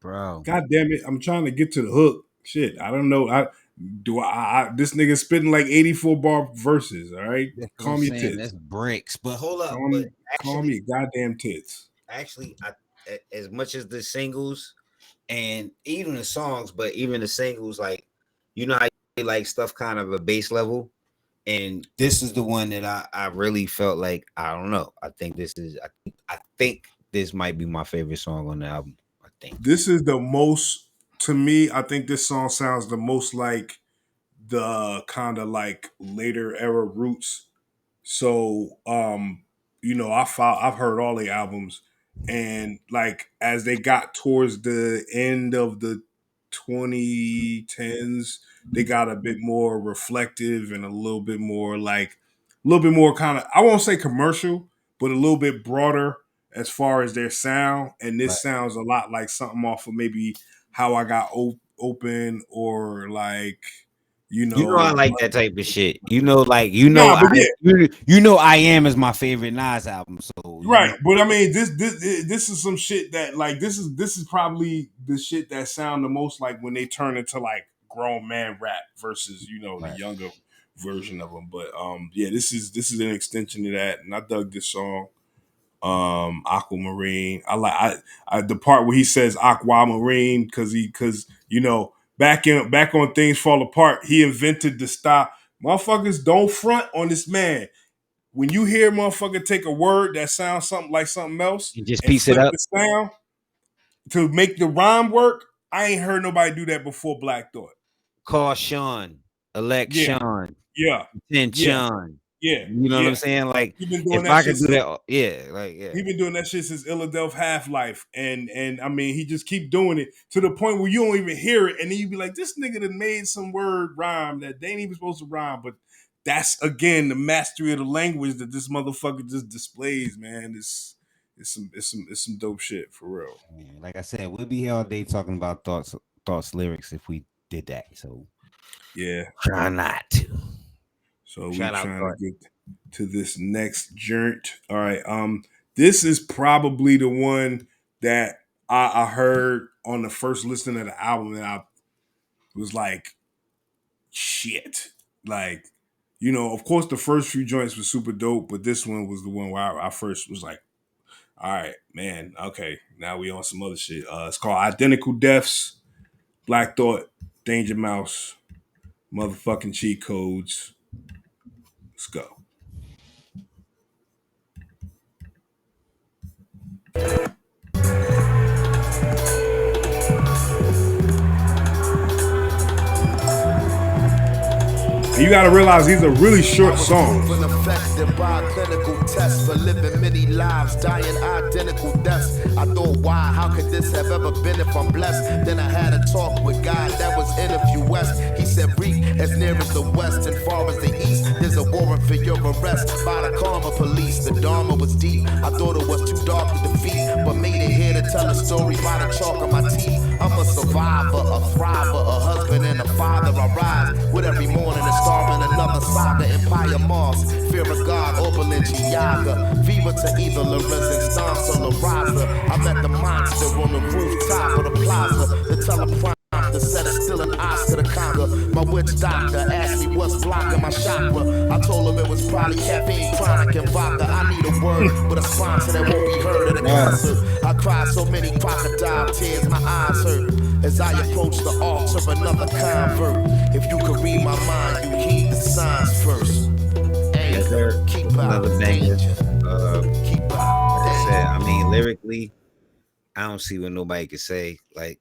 Bro, God damn it, I'm trying to get to the hook. Shit, I don't know. This nigga spitting like 84 bar verses, all right? Call me tits. That's bricks. But hold up. Call me goddamn tits. Actually, as much as the singles and even the songs, but even the singles, like, you know how you like stuff kind of a base level. And this is the one that I really felt like, I don't know. I think this might be my favorite song on the album. I think This is the most, to me, I think this song sounds the most like the kind of like later era Roots. So I've heard all the albums, and like as they got towards the end of the 2010s, they got a bit more reflective and a little bit more kind of, I won't say commercial, but a little bit broader as far as their sound. And this sounds a lot like something off of maybe How I Got Open, or like, I like that type of shit. nah, but yeah. I Am is my favorite Nas album. So Right, but I mean, this is some shit that like this is probably the shit that sound the most like when they turn into like grown man rap versus the right. younger version of them. But yeah, this is an extension of that, and I dug this song. Aquamarine. I the part where he says Aquamarine because back on Things Fall Apart, he invented the style. Motherfuckers don't front on this man. When you hear motherfucker take a word that sounds something like something else You just and piece it flip up. the sound to make the rhyme work, I ain't heard nobody do that before Black Thought. Caution, Yeah, election, yeah, yeah, attention. yeah, You know what I'm yeah. saying? Like, He been doing if that I shit could do since that, yeah. he been doing that shit since Illadelph Half Life, and I mean he just keep doing it to the point where you don't even hear it, and then you be like, this nigga that made some word rhyme that they ain't even supposed to rhyme, but that's again the mastery of the language that this motherfucker just displays, man. It's some dope shit for real. Man, like I said, we'll be here all day talking about thoughts lyrics if we did that. So Yeah. try not to. So we Shout out trying Thought. to get to this next joint. All right. This is probably the one that I heard on the first listen of the album, and I was like, shit. Like, of course the first few joints were super dope, but this one was the one where I first was like, all right, man, okay, now we on some other shit. It's called Identical Deaths, Black Thought, Danger Mouse, motherfucking cheat codes. Let's go. And you gotta realize these are really short songs. Affected by clinical tests for living many lives, dying identical deaths. I thought, why? How could this have ever been if I'm blessed? Then I had a talk with God that was Interview West. He said, reek as near as the west and far as the east. There's a warrant for your arrest by the karma police. The Dharma was deep. I thought it was too dark to defeat, but made it here to tell a story by the chalk of my teeth. I'm a survivor, a thriver, a husband and a father. I rise with every morning and starving another saga. Empire Mars, fear of God, Oberlin, Giaga. Viva to either Lorenz, Stance or La Raza. I met the monster on the rooftop of the plaza. The teleprompter said it's still an Oscar to conquer. My witch doctor asked me what's blocking my chakra. I told him it was probably caffeine, chronic, and vodka. I need a word with a sponsor that won't be heard at a concert. I cried so many crocodile tears, my eyes hurt as I approach the altar of another convert. If you could read my mind, you heed the signs first. Yes, sir. Keep out Another banger. Keep out. Like I said, I mean, lyrically, I don't see what nobody can say. Like,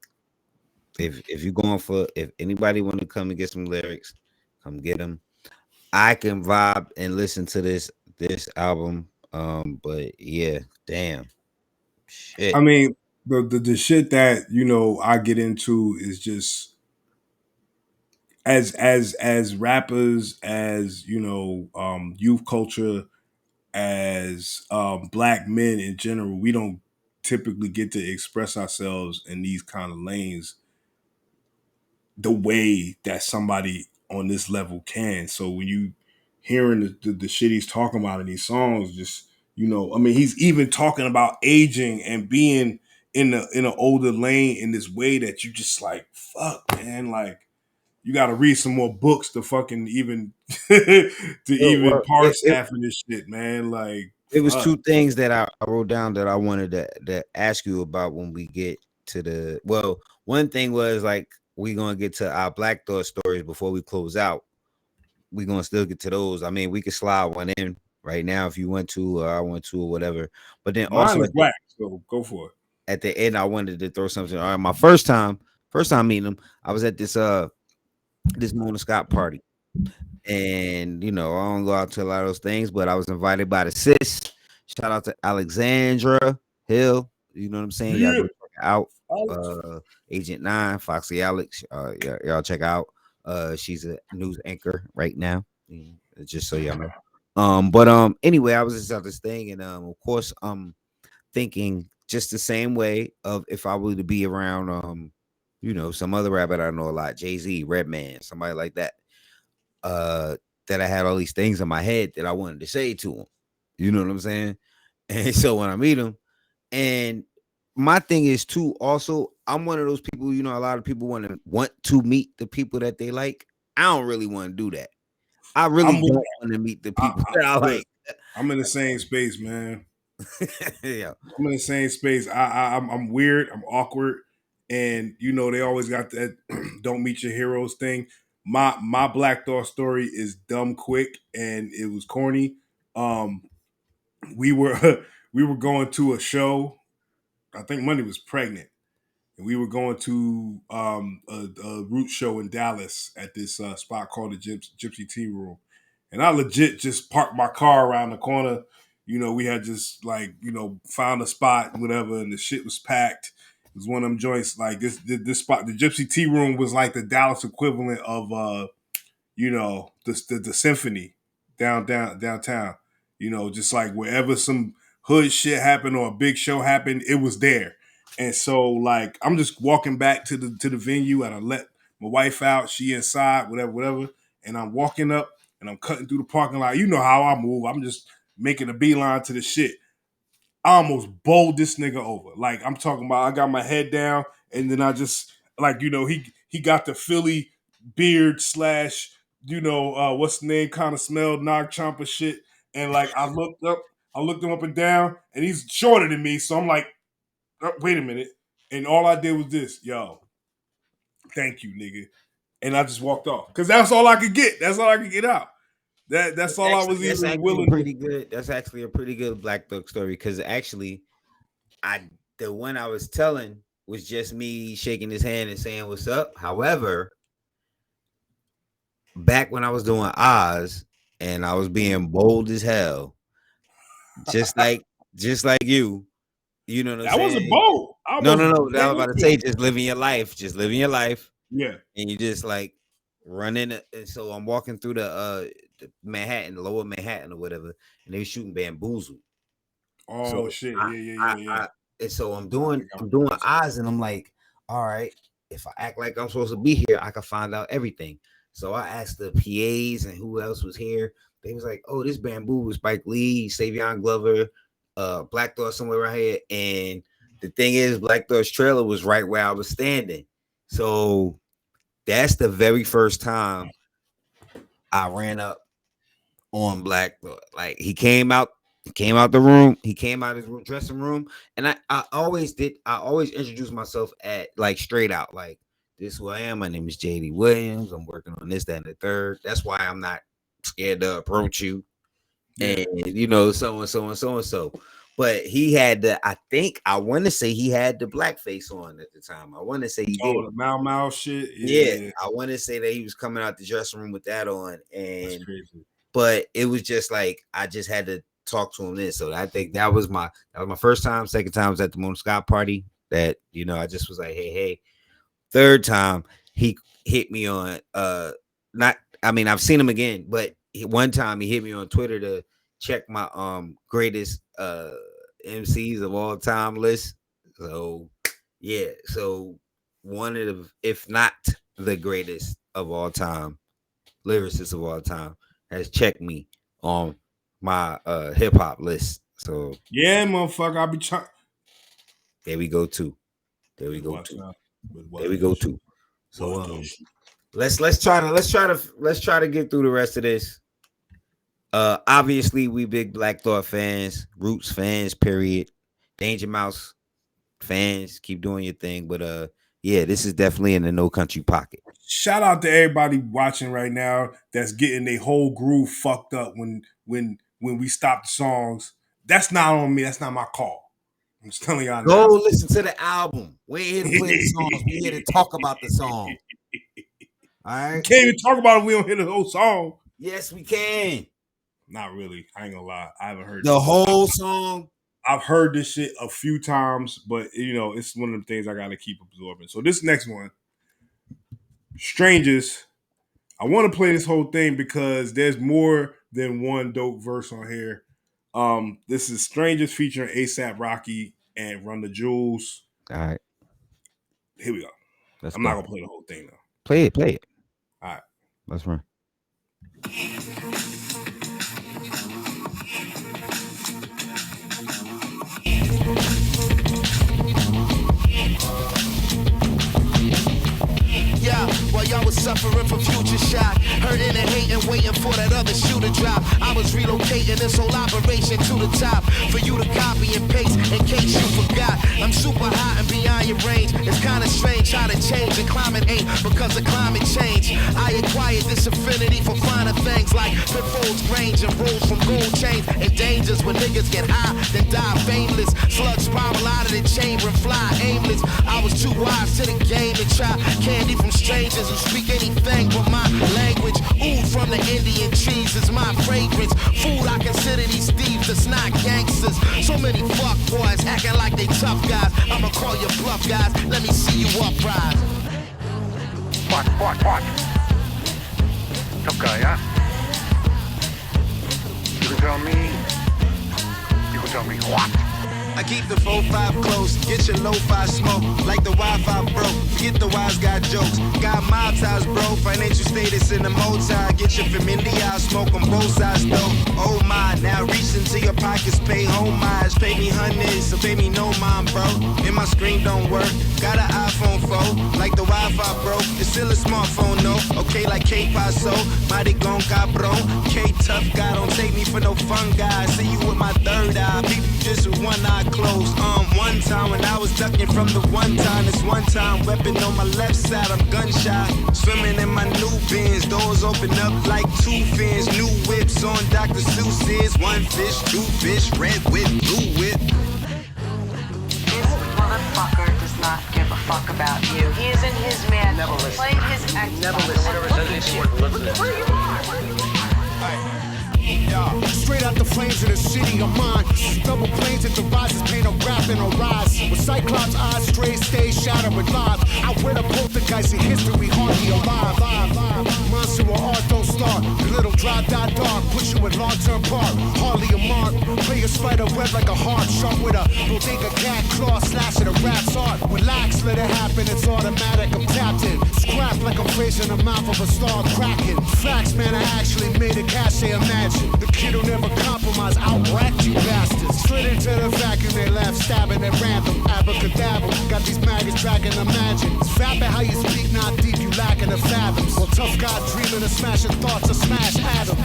if you're going for, if anybody want to come and get some lyrics, come get them. I can vibe and listen to this album. But yeah, damn, shit. I mean, the shit that I get into is just as rappers, as youth culture, as black men in general. We don't typically get to express ourselves in these kind of lanes the way that somebody on this level can. So when you hearing the shit he's talking about in these songs, just I mean, he's even talking about aging and being in an older lane in this way that you just like, fuck, man, like you got to read some more books to fucking even Well, parse half of this shit, man. Like, it was fuck. two things that I wrote down that I wanted to ask you about when we get to the. Well, one thing was like we're gonna get to our Black Thought stories before we close out. we're gonna still get to those. I mean, we could slide one in right now if you want to, or I want to, or whatever. But then Mine also is whack, so go for it. at the end, I wanted to throw something. All right, my first time meeting him, I was at this Mona Scott party. And I don't go out to a lot of those things, but I was invited by the sis. Shout out to Alexandra Hill. You know what I'm saying? Y'all Yeah. go check her out. Alex. Agent 9, Foxy Alex. Y'all check out. She's a news anchor right now. Just so y'all know. But anyway, I was just at this thing, and of course, thinking just the same way of if I were to be around some other rapper that I know a lot, Jay-Z, Redman, somebody like that. That I had all these things in my head that I wanted to say to him. You know what I'm saying? And so when I meet him, and my thing is too, also, I'm one of those people, a lot of people want to meet the people that they like. I don't really want to do that. I really don't want to meet the people that I like. I'm in the same space, man. Yeah. I'm in the same space. I'm weird. I'm awkward, and they always got that "don't meet your heroes" thing. My Black Thought story is dumb quick, and it was corny. Um, we were we were going to a show. I think Money was pregnant, and we were going to a root show in Dallas at this spot called the Gypsy Tea Room, and I legit just parked my car around the corner. We had just found a spot, whatever, and the shit was packed. It was one of them joints like this spot. The Gypsy Tea Room was like the Dallas equivalent of the symphony downtown. Just like wherever some hood shit happened or a big show happened, it was there. And so like I'm just walking back to the venue, and I let my wife out, she inside, whatever. And I'm walking up and I'm cutting through the parking lot. You know how I move. I'm just making a beeline to the shit. I almost bowled this nigga over. Like I'm talking about, I got my head down, and then I just he got the Philly beard slash what's the name kind of smelled knock chomper shit, and like I looked him up and down, and he's shorter than me, so I'm like, wait a minute, and all I did was this, yo, thank you, nigga, and I just walked off because that's all I could get. That's all I could get out. That's all I was even willing. Pretty good. That's actually a pretty good Black Thug story because actually, the one I was telling was just me shaking his hand and saying what's up. However, back when I was doing Oz and I was being bold as hell, just like you, you know what I'm saying? That wasn't bold. No. I was about to say just living your life, Yeah, and you just like running. And so I'm walking through the Manhattan, lower Manhattan or whatever, and they were shooting Bamboozle. Oh so shit! Yeah. And so I'm doing Oz, and I'm like, all right, if I act like I'm supposed to be here, I can find out everything. So I asked the PAs and who else was here. They was like, oh, this Bamboo was Spike Lee, Savion Glover, Black Thought somewhere right here. And the thing is, Black Thought's trailer was right where I was standing. So that's the very first time I ran up on Black Thought. Like he came out the room, he came out his dressing room, and I always introduce myself at like straight out, like, this is who I am. My name is JD Williams. I'm working on this, that, and the third. That's why I'm not scared to approach you. Yeah. And so and so and so and so. But he had I want to say he had the blackface on at the time. I want to say he did. The Mau shit. Yeah. I want to say that he was coming out the dressing room with that on. And but it was just like I just had to talk to him then. So I think that was my first time. Second time was at the Mona Scott party. That I just was like, hey. Third time he hit me on I've seen him again, but one time he hit me on Twitter to check my greatest MCs of all time list. So yeah, so one of the, if not the greatest of all time, lyricist of all time, has checked me on my hip hop list. So yeah, motherfucker, I'll be trying. There we go too. So let's try to get through the rest of this. Obviously we big Black Thought fans, Roots fans, period. Danger Mouse fans, keep doing your thing. But yeah, this is definitely in the No Country pocket. Shout out to everybody watching right now that's getting their whole groove fucked up when we stop the songs. That's not on me. That's not my call. I'm just telling y'all Go now. listen to the album. We're here to play the songs. We're here to talk about the song. All We right. can't even talk about it if we don't hear the whole song. Yes, we can. Not really. I ain't gonna lie. I haven't heard The this. whole song. I've heard this shit a few times, but it's one of the things I gotta keep absorbing. So this next one, Strangers. I want to play this whole thing because there's more than one dope verse on here. This is Strangers featuring ASAP Rocky and Run the Jewels. All right. Here we go. Let's I'm go. not gonna play the whole thing though. Play it. All right. Let's run. Yeah, while y'all was suffering from future shock, hurting and hating, waiting for that other shoe to drop. I was relocating this whole operation to the top for you to copy and paste in case you forgot. I'm super hot and beyond your range. It's kinda strange how to change and climate ain't because of climate change. I acquired this affinity for finer things like pitfalls, range, and rules from gold chains and dangers when niggas get high, then die painless. Slugs spiral out of the chamber and fly aimless. I was too wise to the game to try candy from strangers who speak anything but my language. Oud from the Indian trees is my fragrance. Food, I consider these thieves that's not gangsters. So many fuck boys acting like they tough guys. I'ma call you bluff guys. Let me see you uprise. What? Tough guy, huh? You can tell me what? I keep the 4-5 close, get your lo-fi smoke. Like the Wi-Fi broke, forget the wise guy jokes. Got mob ties, bro, financial status in the multi. Get your familiar, smoke on both sides, though. Oh my, now reach into your pockets, pay homage. Pay me hundreds, so pay me no mind, bro. And my screen don't work, got an iPhone 4. Like the Wi-Fi broke, it's still a smartphone, no. Okay, like K-Paso, mighty gon' cabron. K-Tough guy, don't take me for no fun guy. See you with my third eye, people just with one eye closed. One time when I was ducking from the one time, this one time weapon on my left side, I'm gunshot. Swimming in my new bins, doors open up like two fins. New whips on Dr. Seuss's. One fish, two fish, red whip, blue whip. This motherfucker does not give a fuck about you. He is in his man. Never listen. Playing his Xbox. Never listen. And Whatever look says at you. anything worth listening Look to. where you are. Straight out the flames of the city of mine. Double planes at the rises, paint a rap and a rise. With Cyclops eyes, straight stay shattering live. I wear the poltergeist in history, hardly alive. Monster or art don't start. The little dry dot dark, put you in long-term park. Hardly a mark. Play a spider web like a hard shark with a bodega cat claw slashing a rap's art. Relax, let it happen, it's automatic. I'm tapped in. Scrap like I'm raising the mouth of a star cracking. Facts, man, I actually made a cache, imagine. The kid who never compromise, outracked you bastards. Slid into the vacuum, they left, stabbing at random. Abracadabra, got these maggots tracking imagine. It's vapid how you speak, not deep, you lacking the fathoms. Well, tough guy dreaming of smashing thoughts of smash atoms.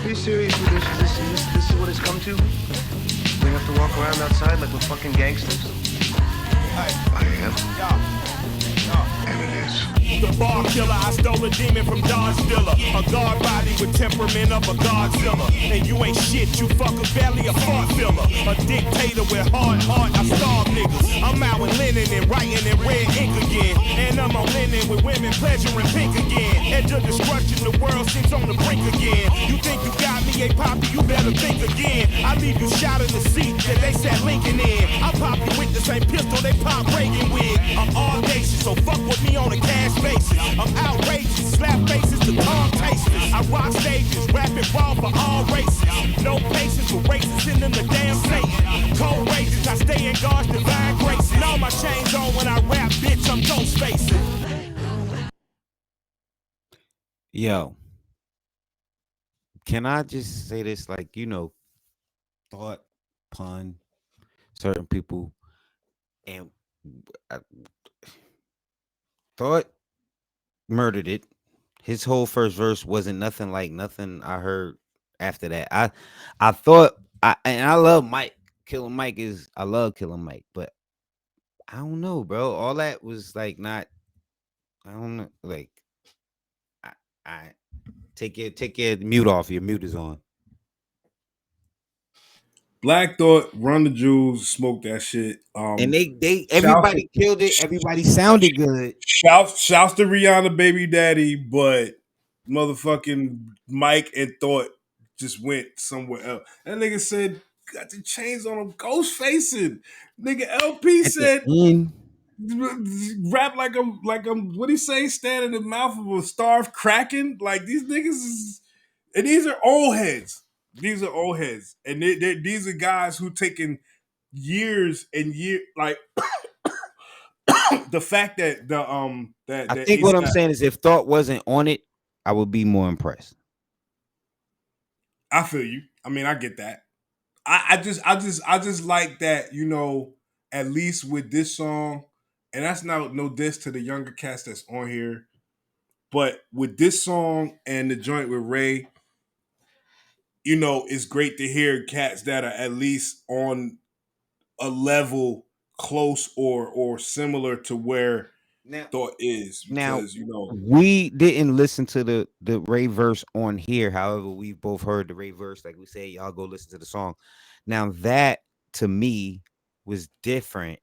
Are you serious with this? This is what it's come to? We have to walk around outside like we're fucking gangsters? I am. And it is. The bar killer, I stole a demon from Don Stiller. A guard body with temperament of a Godzilla. And you ain't shit, you fucking belly a fart filler. A dictator with hard heart, I starve niggas. I'm out with linen and writing in red ink again. And I'm on linen with women pleasuring pink again. Edge of destruction, the world seems on the brink again. You think you got me, hey poppy, you better think again. I leave you shot in the seat that they sat Lincoln in. I pop you with the same pistol they pop Reagan with. I'm audacious, so fuck with me on a cash basis. I'm outrageous, slap faces to calm tasters. I rock stages, rapping raw for all races. No patience for racists, send them the damn Satan. Cold rages, I stay in God's divine grace. And all my chains on when I rap, bitch, I'm ghost facing. Yo, can I just say this? Like, thought, pun, certain people, and thought murdered it. His whole first verse wasn't nothing like nothing I heard after that. I thought I love Mike. I love Killer Mike, but I don't know, bro. All that was like not I don't know. Like, I take your mute off. Your mute is on. Black Thought, Run the Jewels, smoke that shit. And they Shouts everybody killed it. Everybody sounded good. shouts to Rihanna baby daddy, but motherfucking Mike and Thought just went somewhere else. That nigga said got the chains on him, ghost facing. Nigga LP At the said end, rap like I'm what he say, stand in the mouth of a starved kraken. Like these niggas is, and these are old heads. These are old heads, and these are guys who taken years and years. Like the fact that I that think what I'm ASAP, saying is if Thought wasn't on it, I would be more impressed. I feel you. I mean, I get that. I just like that, you know, at least with this song, and that's not no diss to the younger cast that's on here, but with this song and the joint with Ray, you know, it's great to hear cats that are at least on a level close or similar to where Now, Thought is, now because you know, we didn't listen to the Ray verse on here. However, we both heard the Ray verse. Like we say, y'all go listen to the song. Now that to me was different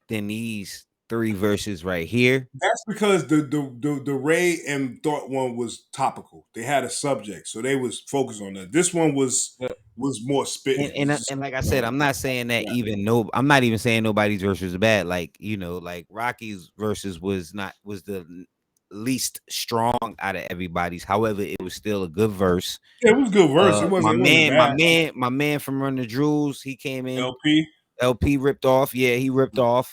than these three verses right here. that's because the Ray and Thought one was topical. They had a subject, so they was focused on that. This one was more spitting. And and like I said, I'm not saying that even no, I'm not even saying nobody's verse was bad. Like like Rocky's verses was the least strong out of everybody's. However, it was still a good verse. Yeah, it was a good verse. It wasn't bad. My man from Run the Jewels, he came in. LP. LP ripped off. Yeah, he ripped off.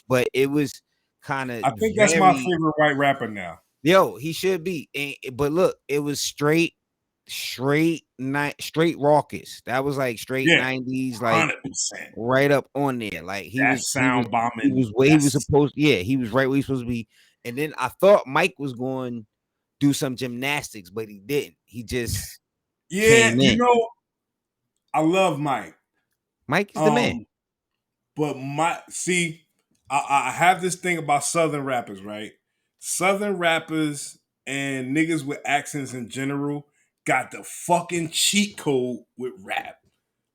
But it was kind of I think that's my very. favorite white rapper now. Yo, he should be. But look, it was straight raucous. That was like straight Yeah, 90s, like 100%. right up on there. Like That sound bombing. he was where he was supposed. Yeah, he was right where he was supposed to be. And then I thought Mike was going to do some gymnastics, but he didn't. He just Yeah, came you in. know, I love Mike. Mike is the man. But I have this thing about Southern rappers, right? Southern rappers and niggas with accents in general got the fucking cheat code with rap.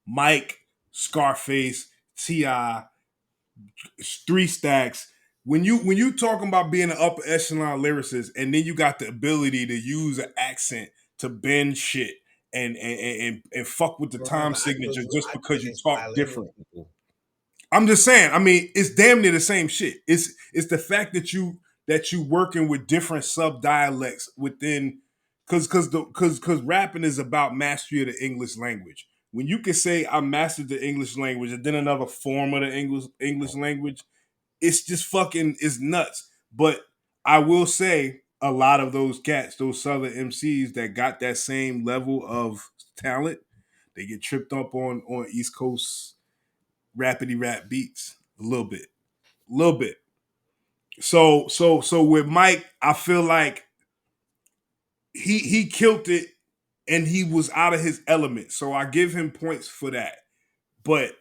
Mike, Scarface, T.I., Three Stacks. When you talking about being an upper echelon lyricist, and then you got the ability to use an accent to bend shit and fuck with the time signature just because you talk different. I'm just saying. I mean, it's damn near the same shit. It's the fact that you working with different sub dialects within, because rapping is about mastery of the English language. When you can say I mastered the English language and then another form of the English language, it's just fucking is nuts. But I will say a lot of those cats, those Southern MCs that got that same level of talent, they get tripped up on East Coast rapidy rap beats a little bit. So with Mike, I feel like he killed it and he was out of his element. So I give him points for that. But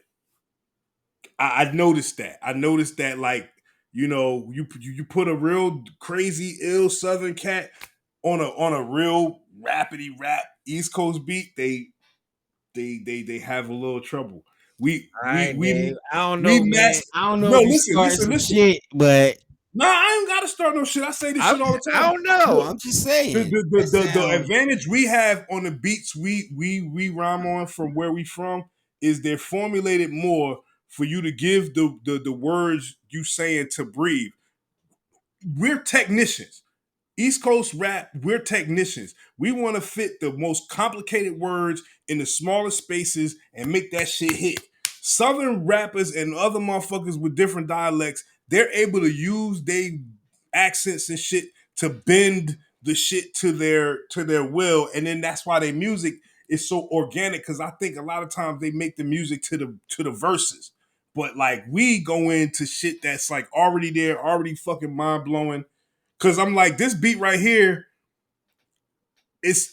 I noticed that. I noticed that, like, you know, you put a real crazy ill Southern cat on a real rapidy rap East Coast beat, they have a little trouble. We All right, we Dave. I don't we know, man. mess. I don't know No, if you listen, started listen, some listen. shit, but No, I ain't gotta start no shit. I say this shit all the time. I don't know. Look, I'm just saying. the advantage we have on the beats we rhyme on from where we from is they're formulated more for you to give the words you saying to breathe. We're technicians. East Coast rap, we're technicians. We want to fit the most complicated words in the smallest spaces and make that shit hit. Southern rappers and other motherfuckers with different dialects, they're able to use their accents and shit to bend the shit to their will, and then that's why their music is so organic. Because I think a lot of times they make the music to the verses, but like we go into shit that's like already there, already fucking mind blowing. Cause I'm like, this beat right here,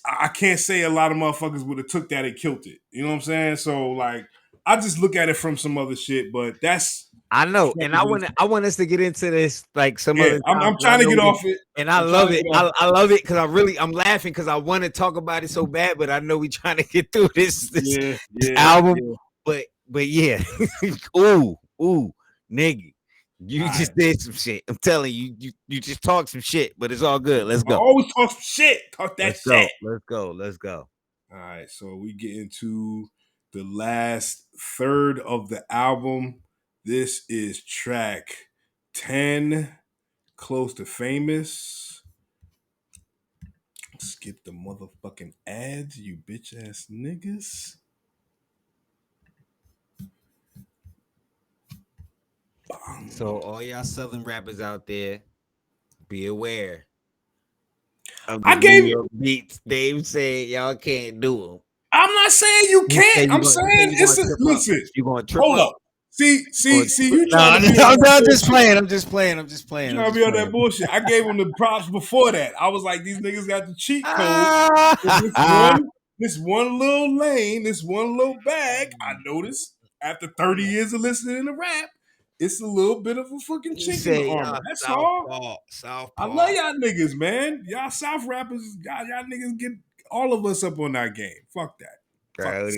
I can't say a lot of motherfuckers would have took that and killed it. You know what I'm saying? So like, I just look at it from some other shit, but that's I know, and I want us to get into this like some yeah. other time. I'm trying to get off it, and I love it. I love it because I'm laughing because I want to talk about it so bad, but I know we trying to get through this album. Yeah. But yeah, ooh, nigga, you just did some shit. I'm telling you, you just talked some shit, but it's all good. Let's go. I always talk some shit. Talk that shit. Let's go. All right, so we get into the last third of the album. This is track 10, Close to Famous. Skip the motherfucking ads, you bitch ass niggas. So all y'all Southern rappers out there, be aware. I gave you beats. Dave said y'all can't do them. I'm not saying you can't. I'm saying it's a listen. You going to trip hold up? See, you trying to be I'm just playing. I'm just playing. You trying to be on that bullshit. I gave him the props before that. I was like, these niggas got the cheat code. This one little lane, this one little bag. I noticed after 30 years of listening to rap, it's a little bit of a fucking chink in the armor. That's all. I love y'all niggas, man. Y'all South rappers, y'all niggas get all of us up on that game. Fuck that. Fuck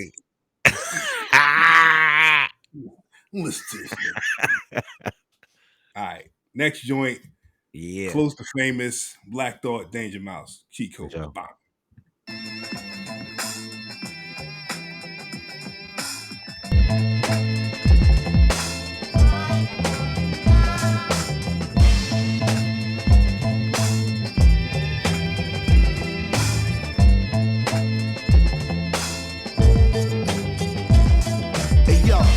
listen to this nigga. All right. Next joint. Yeah. Close to Famous, Black Thought, Danger Mouse, cheat code. Bop.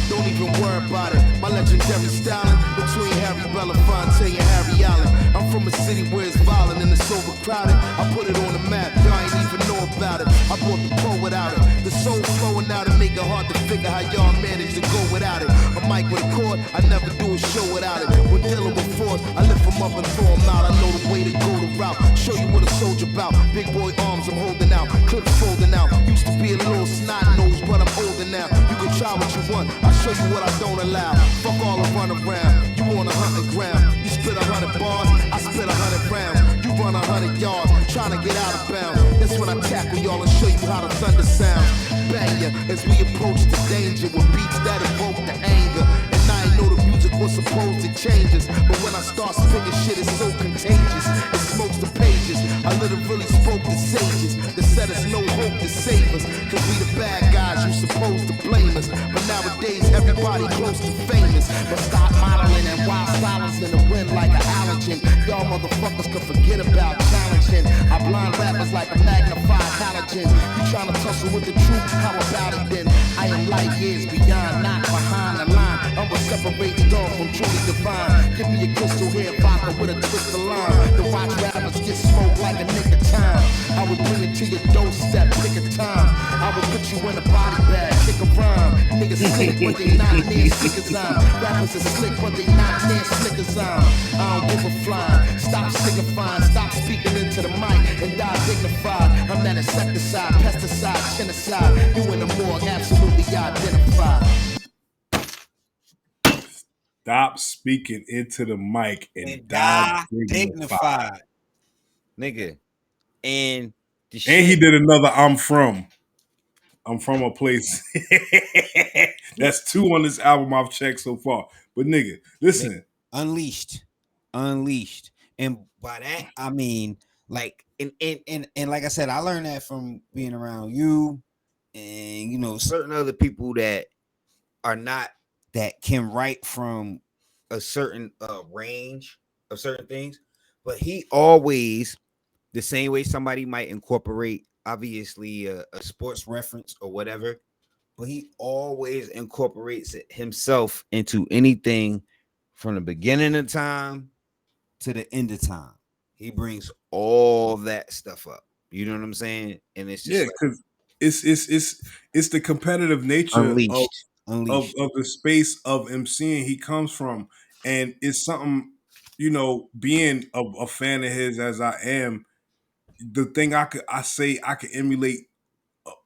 Don't even worry about it. My legendary styling between Harry Belafonte and Harry Allen. I'm from a city where it's violent and it's overcrowded. I put it on the map, y'all ain't even know about it. I brought the pro without it. The soul flowing out and make it hard to figure how y'all manage to go without it. A mic with a cord, I never do a show without it. When dealing with force, I lift them up and throw them out. I know the way to go the route. Show you what a soldier about. Big boy arms I'm holding out, clips folding out. Used to be a little snot nose, but I'm older now. You can try what you want. I show you what I don't allow. Fuck all the run around. You on a hunting ground. You spit 100 bars, I spit 100 rounds. You run 100 yards, trying to get out of bounds. That's when I tackle y'all and show you how the thunder sounds. Bang ya as we approach the danger with beats that evoke the anger. And I ain't know the music was supposed to change us, but when I start spitting shit, it's so contagious. It smokes the pages. I literally spoke to sages that said us no hope to save us. Cause we the bad guys, you supposed to blame us. But nowadays, everybody close to famous. But stop modeling and wild silence in the wind like an allergen. Y'all motherfuckers could forget about challenging. I blind rappers like a magnified halogen. You tryna tussle with the truth? How about it then? I am light years beyond, not behind the line. I'm what separates dog from truly divine. Give me a crystal hair vodka with a twist of lime. The watch rappers get smoked like a nigga time. I would bring it to your doorstep, pick a time. I would put you in a body bag, kick a rhyme. Niggas slick, but they not near slick as I'm. Rappers are slick, but they not near slick as I'm. I don't give a flying. Stop signifying, stop speaking into the mic and die dignified. I'm that insecticide, pesticide, genocide. You in the morgue, absolutely identified. Stop speaking into the mic and die dignified. Nigga. And he did another I'm from a place. That's 2 on this album I've checked so far. But nigga, listen. Unleashed. And by that, I mean, like, and like I said, I learned that from being around you and, you know, certain other people that are not, that can write from a certain range of certain things. But he always, the same way somebody might incorporate, obviously, a sports reference or whatever, but he always incorporates it himself into anything from the beginning of time to the end of time. He brings all that stuff up. You know what I'm saying? And it's just because it's the competitive nature of the space of MCing he comes from, and it's something, you know, being a fan of his as I am. The thing I could emulate,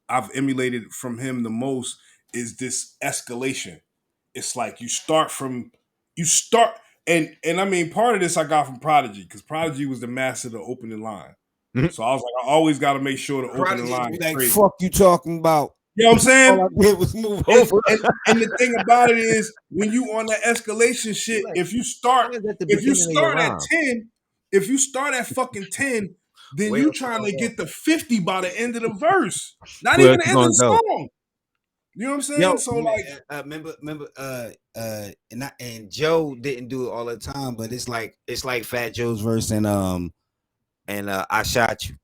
I've emulated from him the most is this escalation. It's like you start, and I mean, part of this I got from Prodigy, because Prodigy was the master of the opening line. Mhm. So I was like, I always got to make sure the opening Prodigy line was is like, crazy. fuck you talking about. You know what I'm saying? All I did was move And, over. and the thing about it is, when you on that escalation shit, Like, if you start at the if you beginning of your start at rhyme. 10, if you start at fucking 10, then Where you else you trying gonna to go? get to 50 by the end of the verse. Not Where even else the you end of gonna the go? song. You know what I'm saying? Yo, So like, remember, and Joe didn't do it all the time, but it's like Fat Joe's verse and I shot you.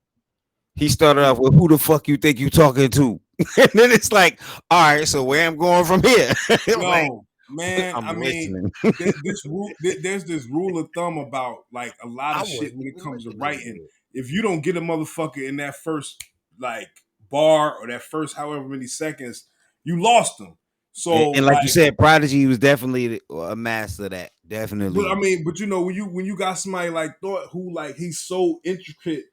He started off with, who the fuck you think you talking to? And then it's like, all right, so where I'm going from here? Like, yo, man, I'm I mean, listening. there's this rule of thumb about like a lot I of shit wasn't when it even comes to listening writing. to it. If you don't get a motherfucker in that first like bar or that first however many seconds, you lost them. So And like you said, Prodigy was definitely a master of that. Definitely. but I mean, but you know, when you got somebody like Thought who like he's so intricate,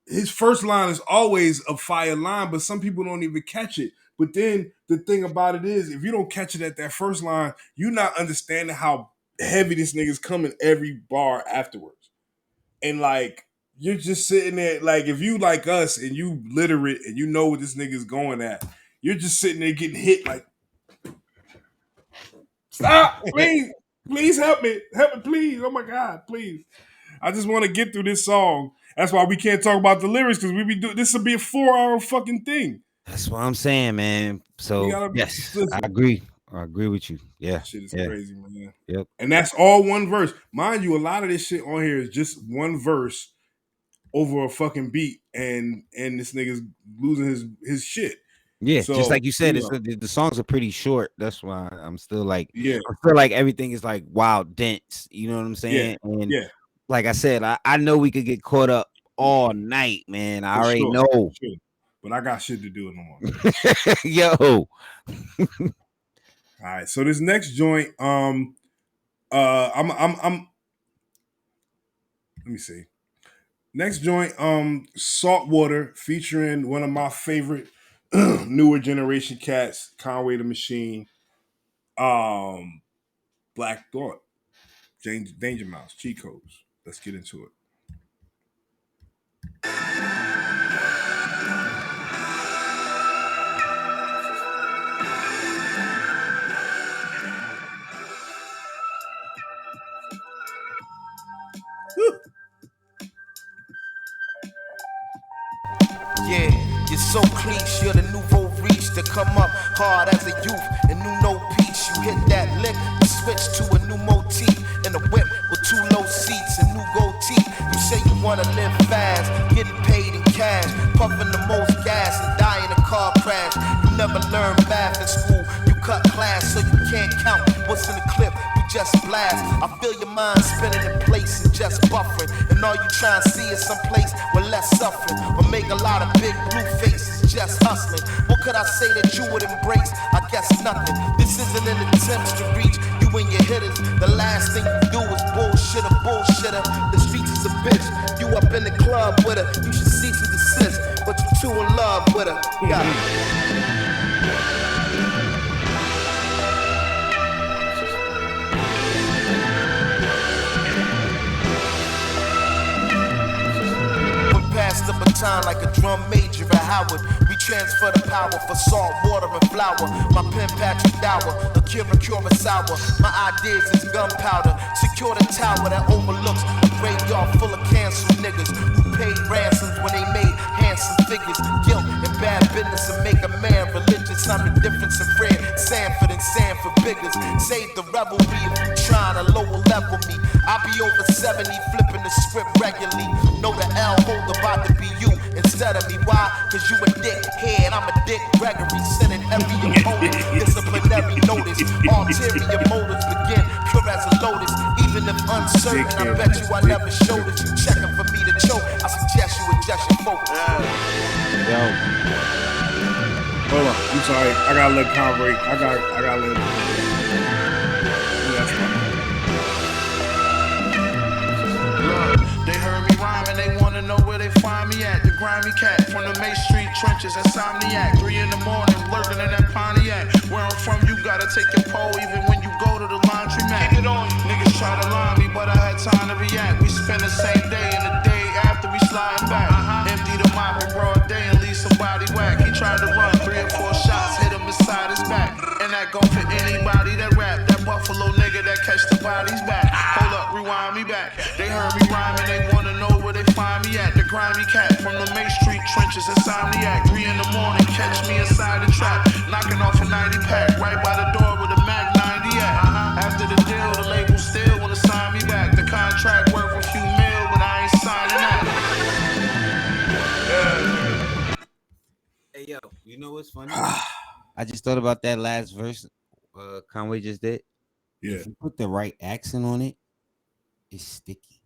his first line is always a fire line, but some people don't even catch it. But then the thing about it is, if you don't catch it at that first line, you're not understanding how heavy this nigga's coming every bar afterwards. And like you're just sitting there, like if you like us and you literate and you know what this nigga's going at, you're just sitting there getting hit like, stop, please help me, please. Oh my God, please. I just want to get through this song. That's why we can't talk about the lyrics, because we be doing this will be a 4-hour fucking thing. That's what I'm saying, man. So yes, listen. I agree. I agree with you. Yeah. That shit is yeah. crazy, man. Yep. And that's all one verse. Mind you, a lot of this shit on here is just one verse over a fucking beat, and this nigga's losing his shit. Yeah, So, just like you said, you know, the songs are pretty short. That's why I'm still like, yeah, I feel like everything is like wild dense. You know what I'm saying? And yeah, like I said, I know we could get caught up all night, man. I for already sure, know. for sure. But I got shit to do in the morning. Yo. All right. So this next joint, I'm let me see. Next joint, Saltwater, featuring one of my favorite newer generation cats, Conway the Machine, Black Thought, Danger Mouse, cheat codes. Let's get into it. Yeah, you're so cliche, you're the nouveau riche to come up hard as a youth and knew no peace. You hit that lick, you switch to a new motif in a whip with 2 low seats and new gold teeth. You say you wanna live fast, getting paid in cash, puffing the most gas and die in a car crash. You never learned math in school, you cut class so you can't count what's in the clip. Just blast. I feel your mind spinning in place and just buffering. And all you try and see is some place with less suffering. Or make a lot of big blue faces just hustling. What could I say that you would embrace? I guess nothing. This isn't an attempt to reach you and your hitters. The last thing you do is bullshitter. The streets is a bitch. You up in the club with her. You should cease and desist. But you too in love with her. Got it. Pass the baton like a drum major at Howard. We transfer the power for salt, water, and flour. My pen Patrick Dower, Akira Kurosawa. My ideas is gunpowder. Secure the tower that overlooks a graveyard full of canceled niggas who paid ransoms when they made handsome figures. Guilt and bad business and make a man religious. I'm the difference in Fred Sanford and Sanford Biggers. Save the revelry if you trying to lower level me. I be over 70, flipping the script regularly. Know the L hold about to be you instead of me. Why? Cause you a dick head, I'm a dick Gregory. Sending every opponent disciplinary notice. Ulterior motives begin pure as a lotus. Even if uncertain, I bet you I never showed it. You checking for me to choke, I suggest you adjust your focus. Yo. Hold on, I'm sorry. I gotta let Conway. I gotta let him. That's fine. They heard me rhyme and they wanna know where they find me at. The grimy cat from the Main Street trenches, insomniac. 3 in the morning, lurking in that Pontiac. Where I'm from, you gotta take your pole even when you go to the laundromat. Keep it on. Niggas try to lie me, but I had time to react. We spend the same day and the day after we slide back. Empty the mop in broad day and leave somebody whack. He tried to run 3 or 4 shots, hit him inside his back. And that go for anybody that rap. That Buffalo nigga that catch the bodies back. Hold up, rewind me back. They heard me rhyming, they wanna know where they find me at. The grimy cat from the Main Street trenches, insomniac. 3 in the morning, catch me inside the trap. Knocking off a 90 pack, right by the door with a Mac 90 at. After the deal, the label still wanna sign me back. The contract worth a few mil, but I ain't signing that. Hey yo, you know what's funny? I just thought about that last verse Conway just did. Yeah. If you put the right accent on it, it's sticky.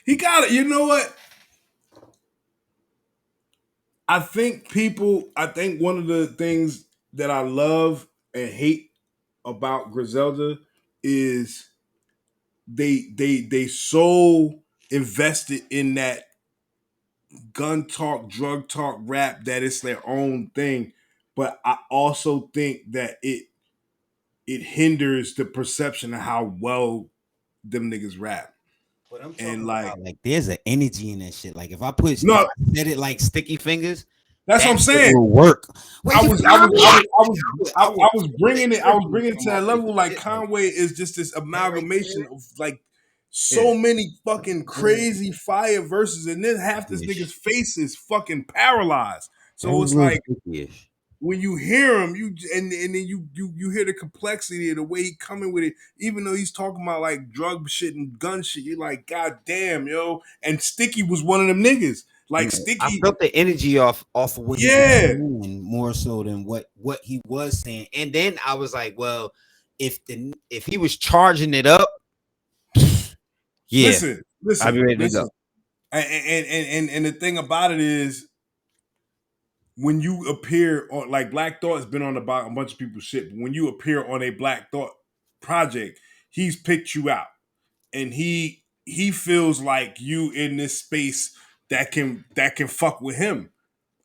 He got it. You know what? I think one of the things that I love and hate about Griselda is they so invested in that gun talk, drug talk rap that it's their own thing. But I also think that it hinders the perception of how well them niggas rap. But I'm And talking like there's an energy in that shit. Like if I put no, if I said it like sticky fingers, that's what I'm saying. It will work. I was bringing it to that level. Like Conway is just this amalgamation of like so many fucking crazy fire verses, and then half this nigga's face is fucking paralyzed. So it's like when you hear him, and then you hear the complexity of the way he coming with it, even though he's talking about like drug shit and gun shit, you're like, God damn, yo. And Sticky was one of them niggas. Like Sticky, I felt the energy off of what he was saying more so than what he was saying. And then I was like, well, if he was charging it up, yeah. Listen, I'd be ready to go. And the thing about it is, when you appear on, like, Black Thought has been on a bunch of people's shit, but when you appear on a Black Thought project, he's picked you out, and he feels like you in this space that can fuck with him.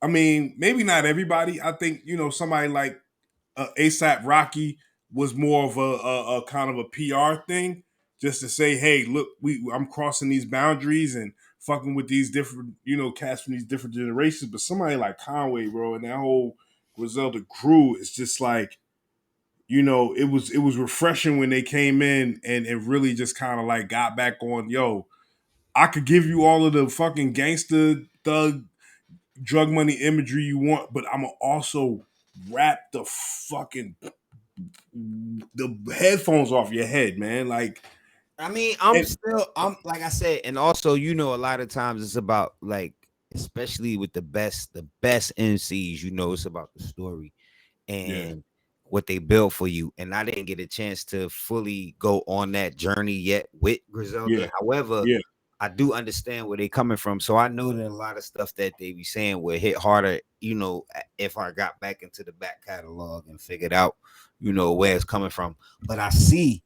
I mean, maybe not everybody. I think, somebody like ASAP Rocky was more of a kind of a PR thing, just to say, hey, look, I'm crossing these boundaries and fucking with these different, cats from these different generations. But somebody like Conway, bro, and that whole Griselda crew is just like, it was refreshing when they came in and it really just kind of like got back on, yo, I could give you all of the fucking gangster thug drug money imagery you want, but I'm gonna also wrap the headphones off your head, man. Like, I mean, I'm like I said, and also, a lot of times it's about, like, especially with the best MCs, it's about the story and what they built for you. And I didn't get a chance to fully go on that journey yet with Griselda. Yeah. However, I do understand where they're coming from. So I know that a lot of stuff that they be saying will hit harder, if I got back into the back catalog and figured out, where it's coming from. But I see,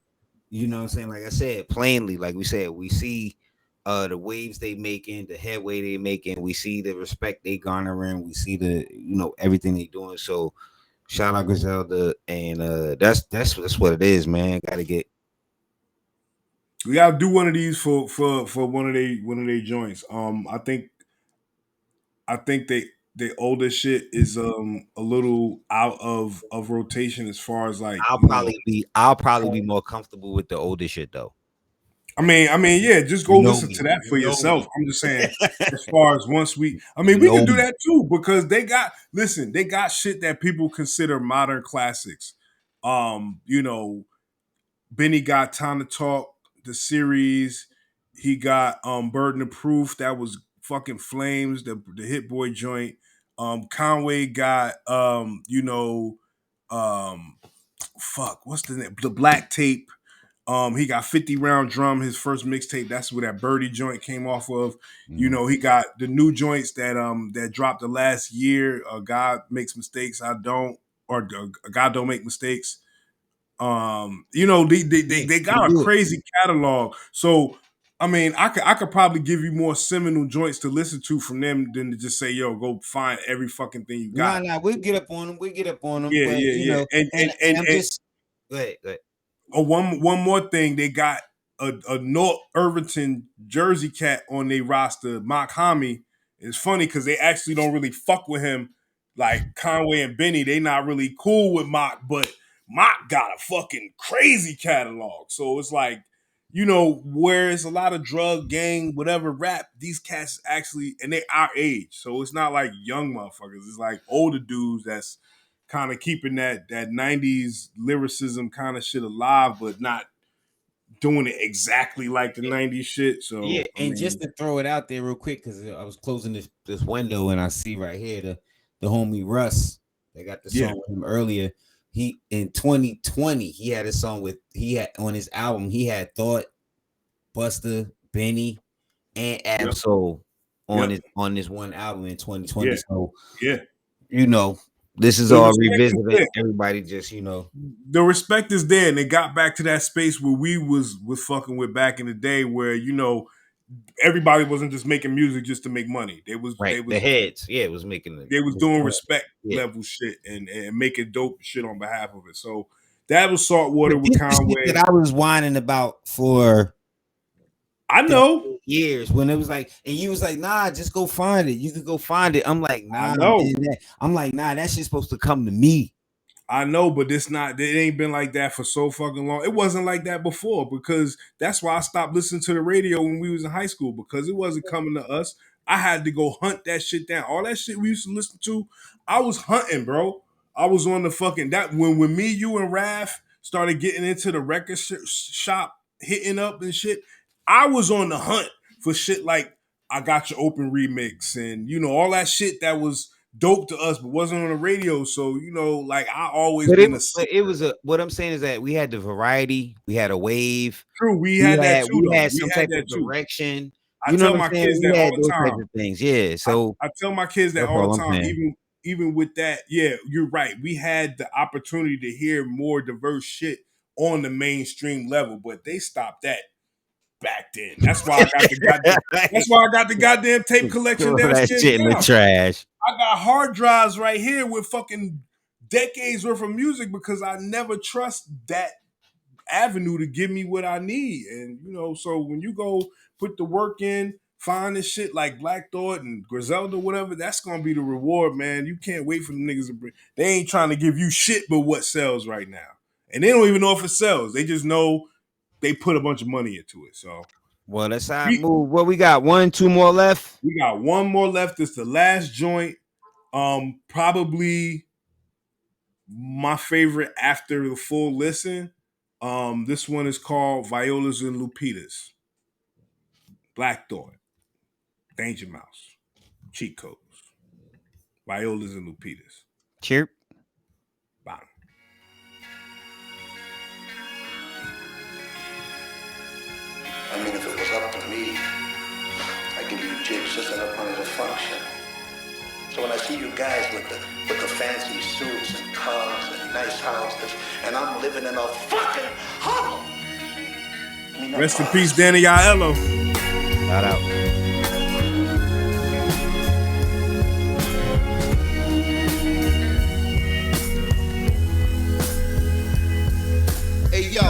what I'm saying? Like I said, plainly, like we said, we see the waves they making, the headway they making. We see the respect they garnering. We see the, everything they doing. So shout out Griselda. And that's what it is, man. We gotta do one of these for one of their joints. I think the older shit is a little out of rotation as far as like I'll probably be more comfortable with the older shit though. I mean, yeah, just go listen to that for yourself. I'm just saying, as far as we can do that too, because they got shit that people consider modern classics. Benny got Time to Talk, the series. He got Burden of Proof, that was fucking flames, the Hit Boy joint. Conway got what's the name? The Black Tape. He got 50 Round Drum, his first mixtape. That's where that Birdie joint came off of. He got the new joints that dropped the last year. God Makes Mistakes, I Don't, or God Don't Make Mistakes. They got a crazy catalog. So I mean, I could probably give you more seminal joints to listen to from them than to just say, yo, go find every fucking thing you got. Nah, we'll get up on them. We'll get up on them. Yeah, But yeah, you yeah. know, and I'm just go ahead. Oh, one more thing, they got a North Irvington Jersey cat on their roster, Mock Hami. It's funny because they actually don't really fuck with him like Conway and Benny. They not really cool with Mock, but Mock got a fucking crazy catalog. So it's like, you know, whereas a lot of drug, gang, whatever rap, these cats actually, and they our age. So it's not like young motherfuckers. It's like older dudes that's kind of keeping that 90s lyricism kind of shit alive, but not doing it exactly like the 90s shit. So yeah, I and mean, just to throw it out there real quick, because I was closing this window and I see right here the homie Russ. They got the song with him earlier. He in 2020 he had a song on his album. He had Thought, Buster, Benny, and Absol on this one album in 2020. So you know, this is all revisiting. Everybody just, you know, the respect is there, and they got back to that space where we was fucking with back in the day, where, you know, everybody wasn't just making music just to make money. They was the heads, it was making they was doing respect level shit and making dope shit on behalf of it. So that was Saltwater with Conway. That I was whining about for I know years when it was like, and you was like, nah, just go find it. You could go find it. I'm like, nah, I know. I'm like, nah, that shit's supposed to come to me. I know, but it ain't been like that for so fucking long. It wasn't like that before, because that's why I stopped listening to the radio when we was in high school, because it wasn't coming to us. I had to go hunt that shit down. All that shit we used to listen to, I was hunting, bro. I was on the fucking, that when me, you, and Raph started getting into the record shop, hitting up and shit, I was on the hunt for shit like I Got Your Open remix and, you know, all that shit that was dope to us, but wasn't on the radio. So, you know, like, I always been what I'm saying is that we had the variety, we had a wave. True, we had that too. We had some type of direction. I tell my kids that all the time. Things. Yeah. So I tell my kids that all the time. Even with that, yeah, you're right. We had the opportunity to hear more diverse shit on the mainstream level, but they stopped that back then. That's why I got the goddamn tape collection that shit in the trash. I got hard drives right here with fucking decades worth of music, because I never trust that avenue to give me what I need. And, you know, so when you go put the work in, find this shit like Black Thought and Griselda, whatever, that's gonna be the reward, man. You can't wait for them niggas to bring. They ain't trying to give you shit but what sells right now. And they don't even know if it sells. They just know they put a bunch of money into it. So, well, that's how I move. What we got? 1, 2 more left. We got one more left. It's the last joint. Probably my favorite after the full listen. This one is called Violas and Lupitas. Black Thought, Danger Mouse, Cheat Codes, Violas and Lupitas. Chirp. Bang. I mean, if it was up to me, I'd give you jigs just enough money to function. So when I see you guys with the fancy suits and cars and nice houses, and I'm living in a fucking hovel. I mean, rest in peace, Dynasty Gener-AL. Shout out. Hey yo,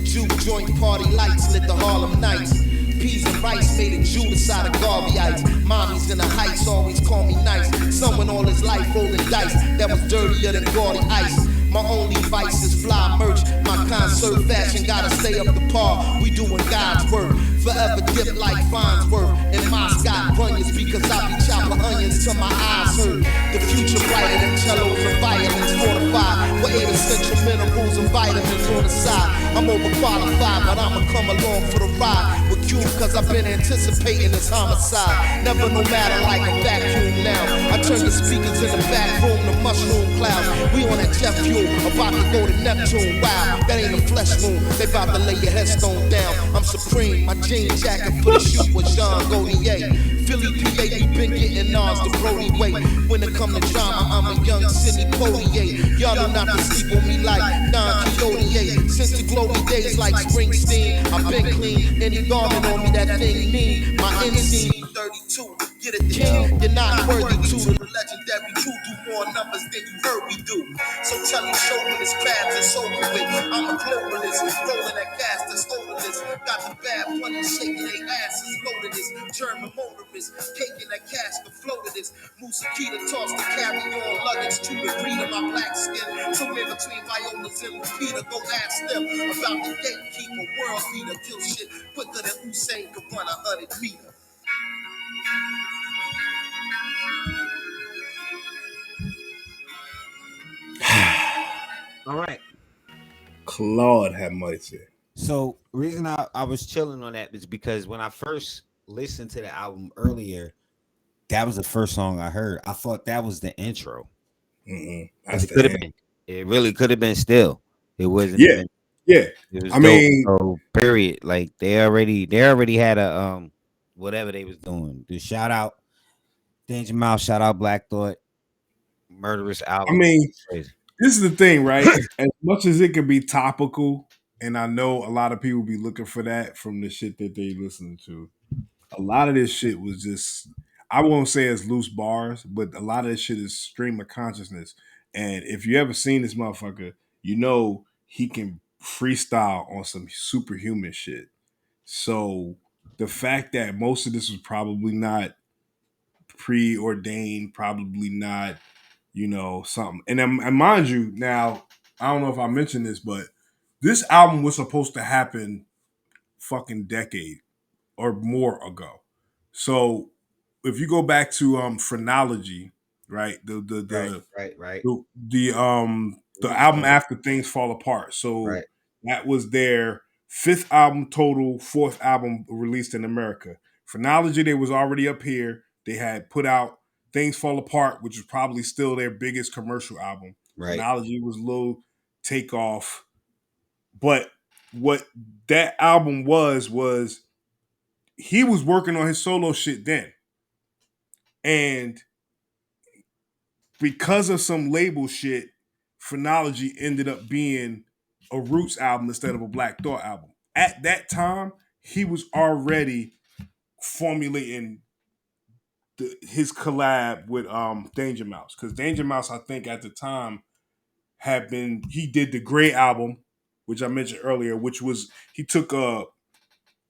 juke joint party lights lit the Harlem nights. Peas and rice made a Judas out of Garveyites. Mommies in the heights always call me nice. Someone all his life rolling dice that was dirtier than gaudy ice. My only vice is fly merch. My concert fashion gotta stay up to par. We doing God's work. Forever dip like Farnsworth. And my Scott bunions because I be chopping onions till my eyes hurt. The future brighter than cellos and violins fortified. With 8 essential minerals and vitamins on the side. I'm overqualified, but I'ma come along for the ride. With Cube cause I've been anticipating this homicide. Never no matter like a vacuum now. I turn the speakers in the back room to mushroom clouds. We on that jet fuel, about to go to Neptune. Wow, that ain't a flesh wound. They about to lay your headstone down. I'm supreme, my jean jacket for the shoot with Jean Gaultier. Philly PA, we been getting Gnarls, the Brody way. When it come to drama, I'm a young Sidney Poitier. Y'all know not to sleep on me like Don Quixote. Since the glory days like Springsteen, I've been clean. Any garment on me, that thing mean. My MC 32, get a king, you're not worthy to. The legendary crew do more numbers than you heard we do. So tell him show me his path is over with. I'm a globalist, rolling that gas that's odorless. Got the bad money shaking their asses, loaded this. German motorist, caking that cask of floatedest. Musakita tossed to carry on luggage to the breed of my black skin. From in between Violas and Lupita, go ask them about the gatekeeper, world leader. Kill shit quicker than Usain could run 100 meters. All right. Claude have mercy. So reason I was chilling on that is because when I first listened to the album earlier, that was the first song I heard. I thought that was the intro. That's It could have been. It really could have been still. It wasn't even. Yeah. It was I mean, so period. Like they already had a whatever they was doing. The shout out Danger Mouse, shout out Black Thought, Murderous album. I mean, this is the thing, right? As much as it could be topical, and I know a lot of people be looking for that from the shit that they listen to. A lot of this shit was just, I won't say it's loose bars, but a lot of this shit is stream of consciousness. And if you ever seen this motherfucker, you know he can freestyle on some superhuman shit. So the fact that most of this was probably not preordained, probably not, something. And mind you, now, I don't know if I mentioned this, but this album was supposed to happen fucking decade or more ago. So if you go back to Phrenology, right? Right. The album after Things Fall Apart. So that was their fifth album total, fourth album released in America. Phrenology, they was already up here. They had put out Things Fall Apart, which was probably still their biggest commercial album. Right. Phrenology was a little takeoff. But what that album was he was working on his solo shit then. And because of some label shit, Phrenology ended up being a Roots album instead of a Black Thought album. At that time, he was already formulating his collab with Danger Mouse. Because Danger Mouse, I think at the time, he did the Gray album, which I mentioned earlier, which was, he took an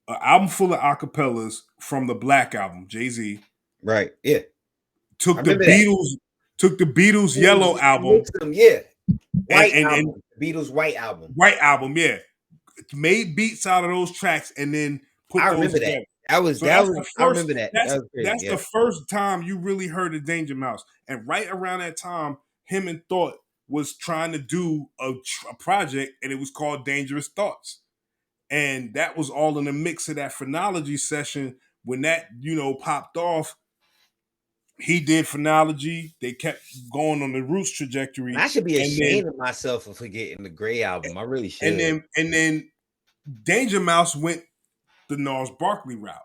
album full of acapellas from the Black album, Jay-Z. Right. Yeah. Took the Beatles Yellow album. White album. Beatles White album. White album, yeah. Made beats out of those tracks and then put those together. I remember that. That's the first time you really heard of Danger Mouse. And right around that time, him and Thought was trying to do a project, and it was called Dangerous Thoughts. And that was all in the mix of that Phrenology session. When that, popped off, he did Phrenology. They kept going on the Roots trajectory. I should be ashamed of myself for forgetting the Gray album. I really should. And then Danger Mouse went the Gnarls Barkley route.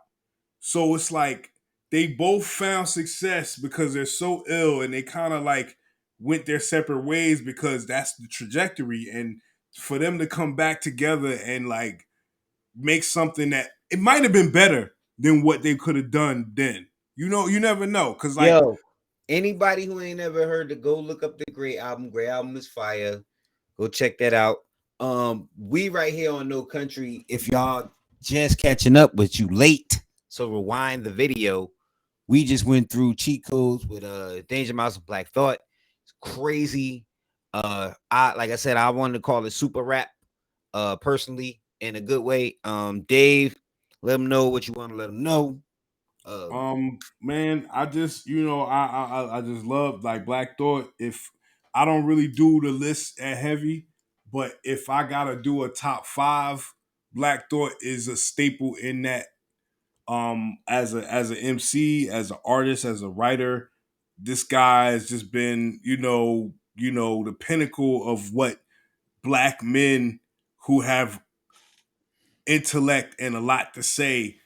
So it's like they both found success because they're so ill, and they kind of like went their separate ways because that's the trajectory. And for them to come back together and like make something that it might have been better than what they could have done then. You never know. Cause like, anybody who ain't never heard to go look up the Gray album. Gray album is fire. Go check that out. We right here on No Country. If y'all just catching up with you late, so rewind the video. We just went through cheat codes with Danger Mouse and Black Thought. It's crazy. Like I said, I wanted to call it super rap. Personally, in a good way. Dave, let them know what you want to let them know. Man, I just I just love like Black Thought. If I don't really do the list at heavy, but if I gotta do a top 5, Black Thought is a staple in that. As an MC, as an artist, as a writer, this guy has just been the pinnacle of what Black men who have intellect and a lot to say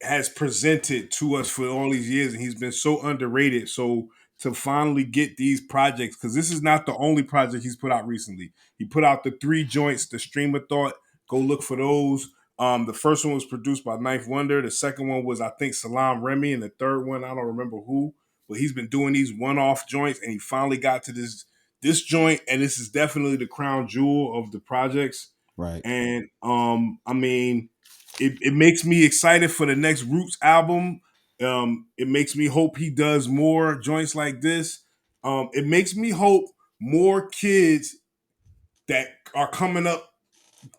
has presented to us for all these years, and he's been so underrated. So to finally get these projects, because this is not the only project he's put out recently. He put out the 3 joints, the Stream of Thought. Go look for those. The first one was produced by Ninth Wonder. The second one was, I think, Salam Remy, and the third one, I don't remember who. But he's been doing these one-off joints, and he finally got to this joint, and this is definitely the crown jewel of the projects. Right. And I mean, it makes me excited for the next Roots album. It makes me hope he does more joints like this. It makes me hope more kids that are coming up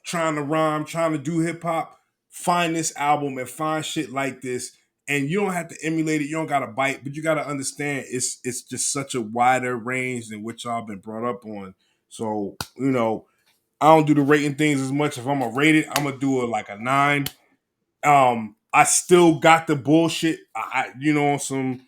trying to rhyme, trying to do hip hop, find this album and find shit like this. And you don't have to emulate it. You don't got to bite, but you got to understand it's just such a wider range than what y'all been brought up on. So, you know, I don't do the rating things as much. If I'm gonna rate it, I'm gonna do it like a 9. I still got the bullshit. I you know, on some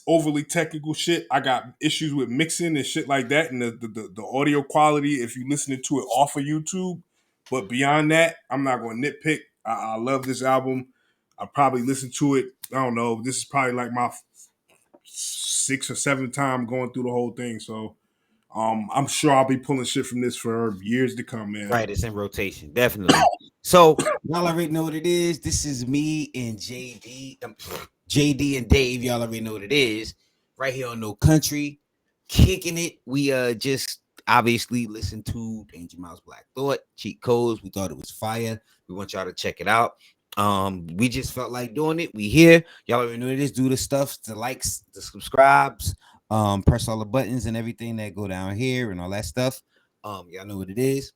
overly technical shit. I got issues with mixing and shit like that, and the audio quality if you listening to it off of YouTube. But beyond that, I'm not going to nitpick. I love this album. I probably listen to it. I don't know. This is probably like my 6th or 7th time going through the whole thing. So I'm sure I'll be pulling shit from this for years to come, man. Right, it's in rotation, definitely. So y'all already know what it is. This is me and JD. JD and Dave, y'all already know what it is. Right here on No Country, kicking it. We just obviously listened to Danger Mouse Black Thought, Cheat Codes. We thought it was fire. We want y'all to check it out. We just felt like doing it. We here. Y'all already know what it is. Do the stuff, the likes, the subscribes, press all the buttons and everything that go down here and all that stuff. Y'all know what it is.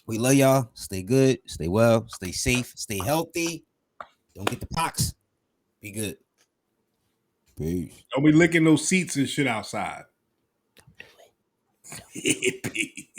We love y'all. Stay good, stay well, stay safe, stay healthy. Don't get the pox. Be good. Peace. Don't be licking those seats and shit outside. Peace.